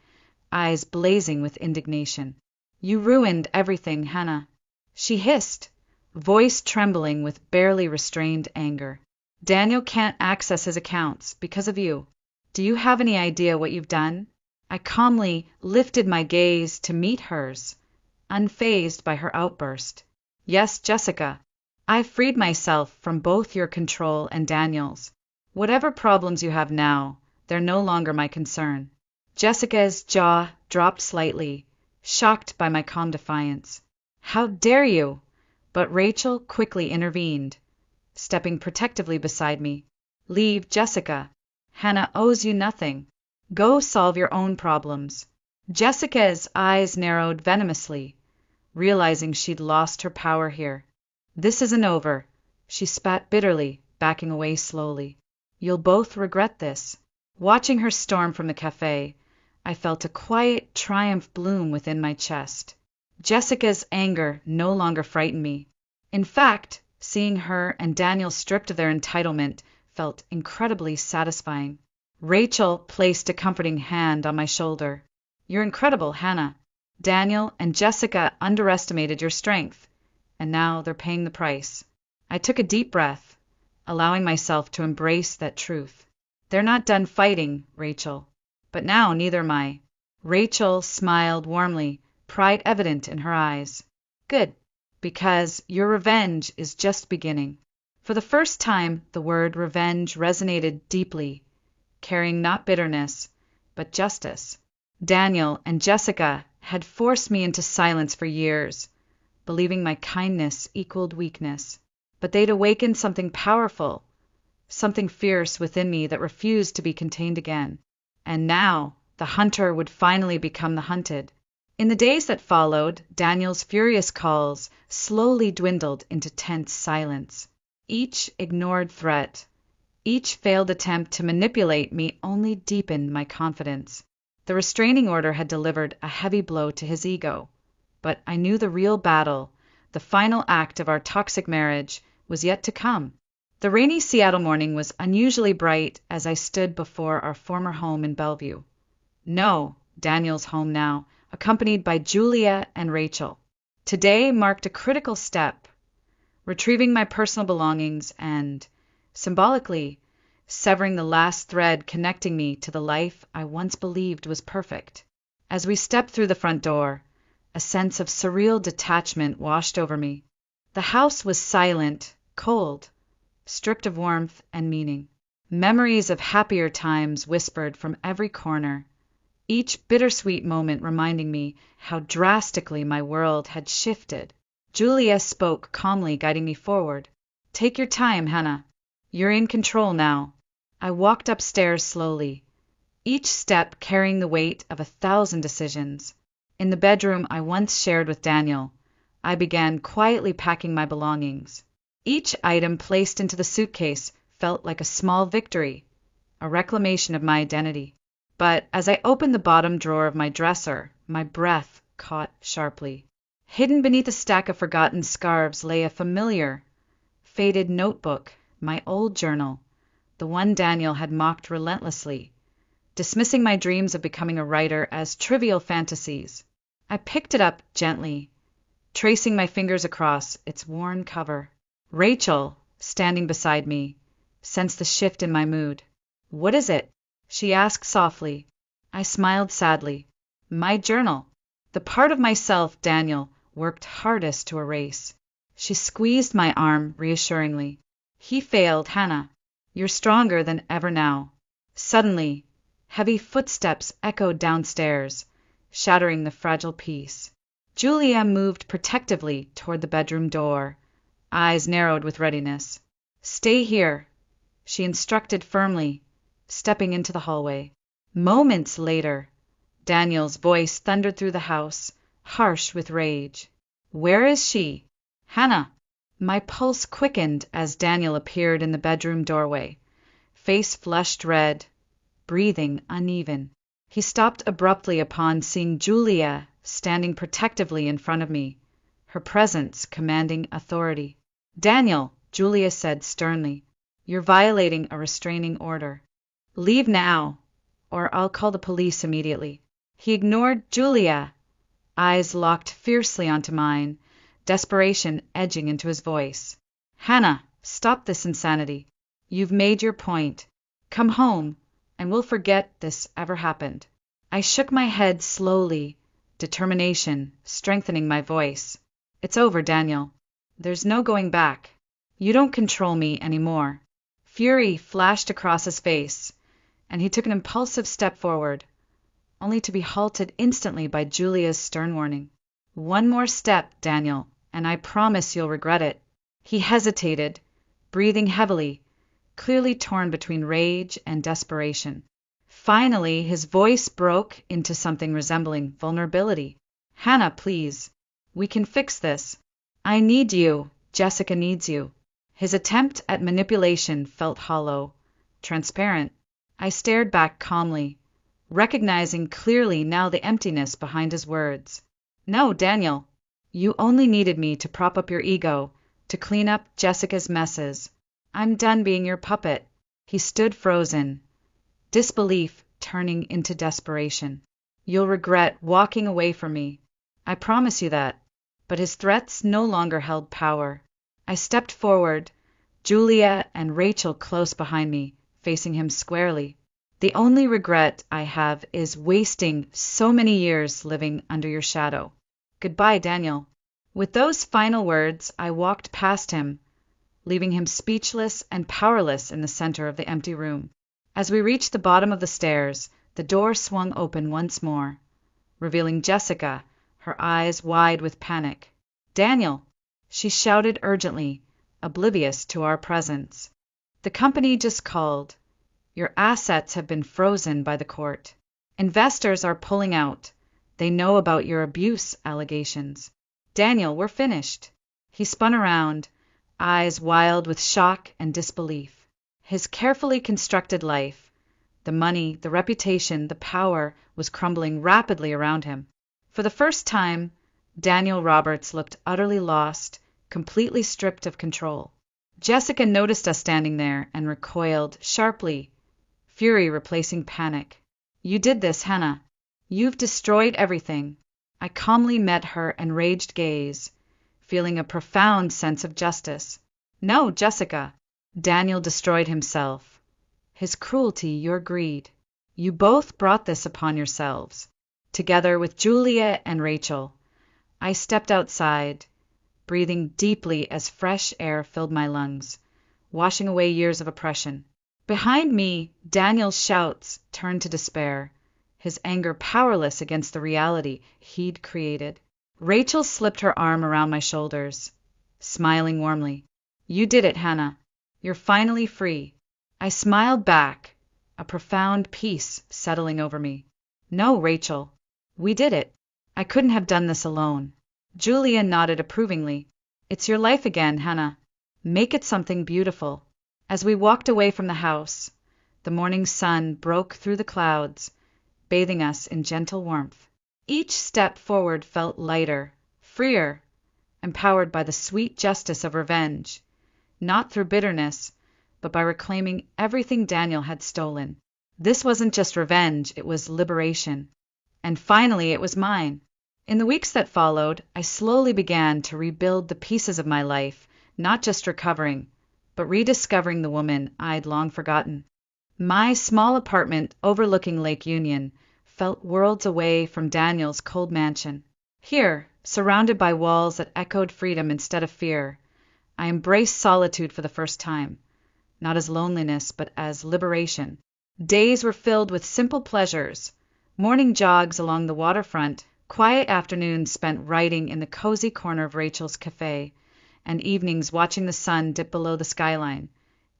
eyes blazing with indignation. "You ruined everything, Hannah," she hissed, voice trembling with barely restrained anger. "Daniel can't access his accounts because of you. Do you have any idea what you've done?" I calmly lifted my gaze to meet hers, unfazed by her outburst. "Yes, Jessica. I've freed myself from both your control and Daniel's. Whatever problems you have now, they're no longer my concern." Jessica's jaw dropped slightly, shocked by my calm defiance. "How dare you?" But Rachel quickly intervened, stepping protectively beside me. "Leave, Jessica. Hannah owes you nothing. Go solve your own problems." Jessica's eyes narrowed venomously, realizing she'd lost her power here. "This isn't over," she spat bitterly, backing away slowly. "You'll both regret this." Watching her storm from the cafe, I felt a quiet triumph bloom within my chest. Jessica's anger no longer frightened me. In fact, seeing her and Daniel stripped of their entitlement felt incredibly satisfying. Rachel placed a comforting hand on my shoulder. "You're incredible, Hannah. Daniel and Jessica underestimated your strength, and now they're paying the price." I took a deep breath, allowing myself to embrace that truth. "They're not done fighting, Rachel. But now neither am I." Rachel smiled warmly, pride evident in her eyes. "Good, because your revenge is just beginning." For the first time, the word revenge resonated deeply, carrying not bitterness, but justice. Daniel and Jessica had forced me into silence for years, believing my kindness equaled weakness. But they'd awakened something powerful, something fierce within me that refused to be contained again. And now, the hunter would finally become the hunted. In the days that followed, Daniel's furious calls slowly dwindled into tense silence. Each ignored threat, each failed attempt to manipulate me only deepened my confidence. The restraining order had delivered a heavy blow to his ego. But I knew the real battle, the final act of our toxic marriage, was yet to come. The rainy Seattle morning was unusually bright as I stood before our former home in Bellevue. No, Daniel's home now, accompanied by Julia and Rachel. Today marked a critical step, retrieving my personal belongings and, symbolically, severing the last thread connecting me to the life I once believed was perfect. As we stepped through the front door, a sense of surreal detachment washed over me. The house was silent, cold, stripped of warmth and meaning. Memories of happier times whispered from every corner, each bittersweet moment reminding me how drastically my world had shifted. Julia spoke calmly, guiding me forward. "Take your time, Hannah. You're in control now." I walked upstairs slowly, each step carrying the weight of 1,000 decisions. In the bedroom I once shared with Daniel, I began quietly packing my belongings. Each item placed into the suitcase felt like a small victory, a reclamation of my identity. But as I opened the bottom drawer of my dresser, my breath caught sharply. Hidden beneath a stack of forgotten scarves lay a familiar, faded notebook, my old journal, the one Daniel had mocked relentlessly, dismissing my dreams of becoming a writer as trivial fantasies. I picked it up gently, tracing my fingers across its worn cover. Rachel, standing beside me, sensed the shift in my mood. "What is it?" she asked softly. I smiled sadly. "My journal. The part of myself Daniel worked hardest to erase." She squeezed my arm reassuringly. He failed, Hannah. You're stronger than ever now. Suddenly, heavy footsteps echoed downstairs, shattering the fragile peace. Julia moved protectively toward the bedroom door, eyes narrowed with readiness. Stay here, she instructed firmly, stepping into the hallway. Moments later, Daniel's voice thundered through the house, harsh with rage. Where is she? Hannah! My pulse quickened as Daniel appeared in the bedroom doorway, face flushed red, breathing uneven. He stopped abruptly upon seeing Julia standing protectively in front of me, her presence commanding authority. Daniel, Julia said sternly, you're violating a restraining order. Leave now, or I'll call the police immediately. He ignored Julia, eyes locked fiercely onto mine, desperation edging into his voice. Hannah, stop this insanity. You've made your point. Come home, and we'll forget this ever happened. I shook my head slowly, determination strengthening my voice. It's over, Daniel. There's no going back. You don't control me anymore. Fury flashed across his face, and he took an impulsive step forward, only to be halted instantly by Julia's stern warning. One more step, Daniel, and I promise you'll regret it. He hesitated, breathing heavily, clearly torn between rage and desperation. Finally, his voice broke into something resembling vulnerability. Hannah, please. We can fix this. I need you. Jessica needs you. His attempt at manipulation felt hollow, transparent. I stared back calmly, recognizing clearly now the emptiness behind his words. No, Daniel. You only needed me to prop up your ego, to clean up Jessica's messes. I'm done being your puppet. He stood frozen, disbelief turning into desperation. You'll regret walking away from me. I promise you that. But his threats no longer held power. I stepped forward, Julia and Rachel close behind me, facing him squarely. The only regret I have is wasting so many years living under your shadow. Goodbye, Daniel. With those final words, I walked past him, leaving him speechless and powerless in the center of the empty room. As we reached the bottom of the stairs, the door swung open once more, revealing Jessica, her eyes wide with panic. Daniel, she shouted urgently, oblivious to our presence. The company just called. Your assets have been frozen by the court. Investors are pulling out. They know about your abuse allegations. Daniel, we're finished. He spun around, eyes wild with shock and disbelief. His carefully constructed life, the money, the reputation, the power, was crumbling rapidly around him. For the first time, Daniel Roberts looked utterly lost, completely stripped of control. Jessica noticed us standing there and recoiled sharply, fury replacing panic. You did this, Hannah. You've destroyed everything. I calmly met her enraged gaze, feeling a profound sense of justice. No, Jessica. Daniel destroyed himself. His cruelty, your greed. You both brought this upon yourselves. Together with Julia and Rachel, I stepped outside, breathing deeply as fresh air filled my lungs, washing away years of oppression. Behind me, Daniel's shouts turned to despair, his anger powerless against the reality he'd created. Rachel slipped her arm around my shoulders, smiling warmly. You did it, Hannah. You're finally free. I smiled back, a profound peace settling over me. No, Rachel. We did it. I couldn't have done this alone. Julia nodded approvingly. It's your life again, Hannah. Make it something beautiful. As we walked away from the house, the morning sun broke through the clouds, bathing us in gentle warmth. Each step forward felt lighter, freer, empowered by the sweet justice of revenge, not through bitterness, but by reclaiming everything Daniel had stolen. This wasn't just revenge, it was liberation. And finally, it was mine. In the weeks that followed, I slowly began to rebuild the pieces of my life, not just recovering, but rediscovering the woman I'd long forgotten. My small apartment overlooking Lake Union felt worlds away from Daniel's cold mansion. Here, surrounded by walls that echoed freedom instead of fear. I embraced solitude for the first time, not as loneliness, but as liberation. Days were filled with simple pleasures, morning jogs along the waterfront, quiet afternoons spent writing in the cozy corner of Rachel's cafe, and evenings watching the sun dip below the skyline,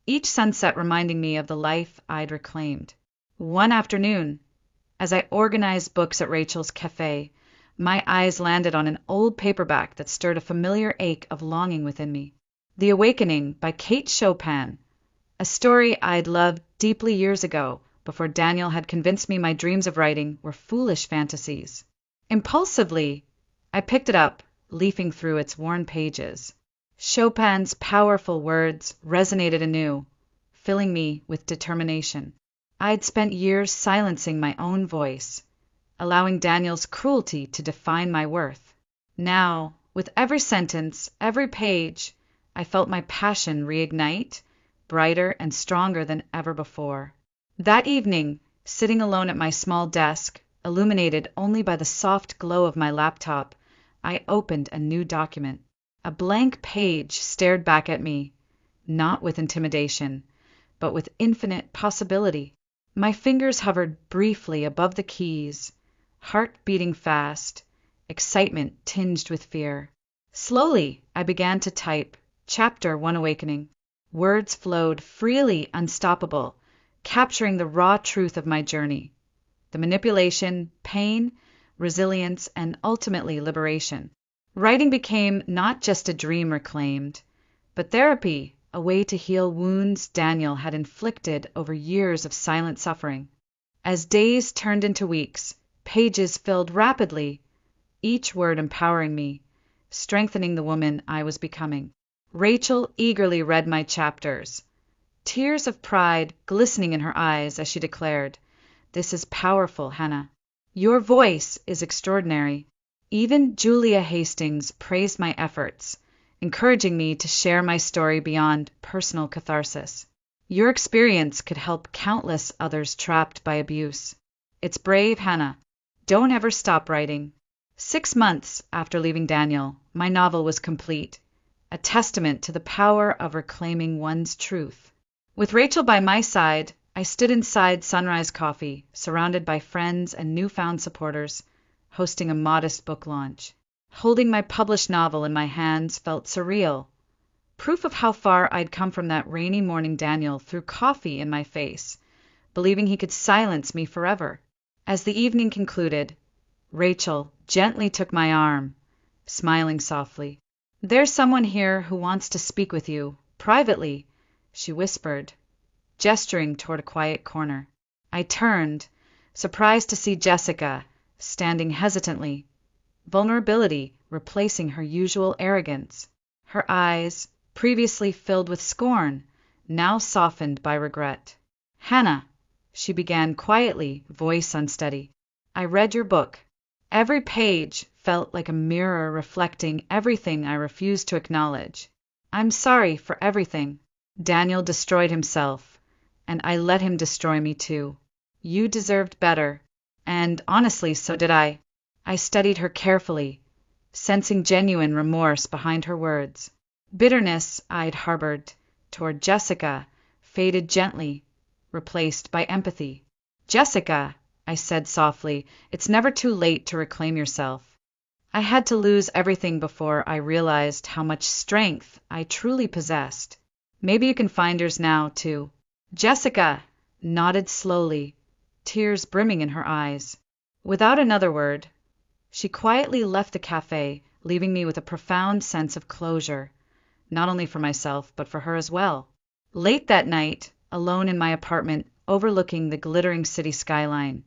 each sunset reminding me of the life I'd reclaimed. One afternoon, as I organized books at Rachel's cafe, my eyes landed on an old paperback that stirred a familiar ache of longing within me. The Awakening by Kate Chopin, a story I'd loved deeply years ago, before Daniel had convinced me my dreams of writing were foolish fantasies. Impulsively, I picked it up, leafing through its worn pages. Chopin's powerful words resonated anew, filling me with determination. I'd spent years silencing my own voice, allowing Daniel's cruelty to define my worth. Now, with every sentence, every page, I felt my passion reignite, brighter and stronger than ever before. That evening, sitting alone at my small desk, illuminated only by the soft glow of my laptop, I opened a new document. A blank page stared back at me, not with intimidation, but with infinite possibility. My fingers hovered briefly above the keys, heart beating fast, excitement tinged with fear. Slowly, I began to type, Chapter 1 Awakening. Words flowed freely, unstoppable, capturing the raw truth of my journey. The manipulation, pain, resilience, and ultimately liberation. Writing became not just a dream reclaimed, but therapy, a way to heal wounds Daniel had inflicted over years of silent suffering. As days turned into weeks, pages filled rapidly, each word empowering me, strengthening the woman I was becoming. Rachel eagerly read my chapters, tears of pride glistening in her eyes as she declared, "This is powerful, Hannah. Your voice is extraordinary." Even Julia Hastings praised my efforts, encouraging me to share my story beyond personal catharsis. Your experience could help countless others trapped by abuse. It's brave, Hannah. Don't ever stop writing. 6 months after leaving Daniel, my novel was complete, a testament to the power of reclaiming one's truth. With Rachel by my side, I stood inside Sunrise Coffee, surrounded by friends and newfound supporters, hosting a modest book launch. Holding my published novel in my hands felt surreal. Proof of how far I'd come from that rainy morning Daniel threw coffee in my face, believing he could silence me forever. As the evening concluded, Rachel gently took my arm, smiling softly. "There's someone here who wants to speak with you, privately," she whispered, gesturing toward a quiet corner. I turned, surprised to see Jessica, standing hesitantly, vulnerability replacing her usual arrogance. Her eyes, previously filled with scorn, now softened by regret. "Hannah," she began quietly, voice unsteady, "I read your book. Every page felt like a mirror reflecting everything I refused to acknowledge. I'm sorry for everything. Daniel destroyed himself, and I let him destroy me too. You deserved better, and honestly, so did I." I studied her carefully, sensing genuine remorse behind her words. Bitterness I'd harbored toward Jessica faded gently, replaced by empathy. "Jessica," I said softly, "it's never too late to reclaim yourself. I had to lose everything before I realized how much strength I truly possessed. Maybe you can find yours now, too." Jessica nodded slowly, tears brimming in her eyes. Without another word, she quietly left the cafe, leaving me with a profound sense of closure, not only for myself, but for her as well. Late that night, alone in my apartment overlooking the glittering city skyline,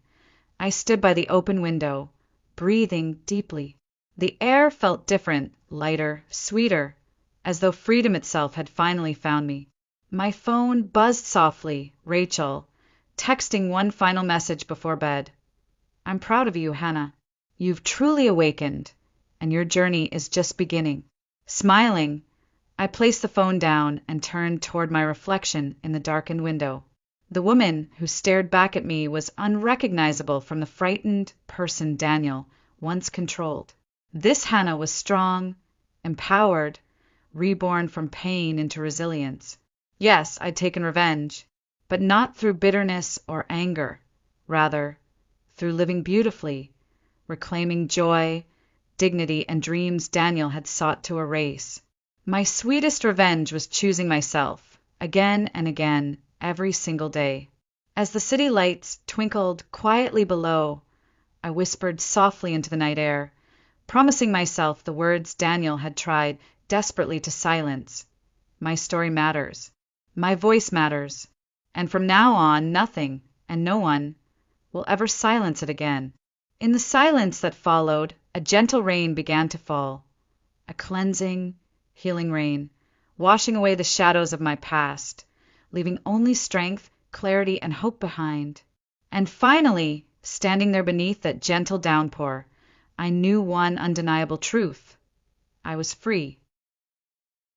I stood by the open window, breathing deeply. The air felt different, lighter, sweeter, as though freedom itself had finally found me. My phone buzzed softly, Rachel, texting one final message before bed. "I'm proud of you, Hannah. You've truly awakened, and your journey is just beginning." Smiling, I placed the phone down and turned toward my reflection in the darkened window. The woman who stared back at me was unrecognizable from the frightened person Daniel once controlled. This Hannah was strong, empowered, reborn from pain into resilience. Yes, I'd taken revenge, but not through bitterness or anger. Rather, through living beautifully, reclaiming joy, dignity, and dreams Daniel had sought to erase. My sweetest revenge was choosing myself, again and again, every single day. As the city lights twinkled quietly below, I whispered softly into the night air, promising myself the words Daniel had tried desperately to silence. My story matters. My voice matters. And from now on, nothing and no one will ever silence it again. In the silence that followed, a gentle rain began to fall. A cleansing, healing rain, washing away the shadows of my past, leaving only strength, clarity, and hope behind. And finally, standing there beneath that gentle downpour, I knew one undeniable truth. I was free.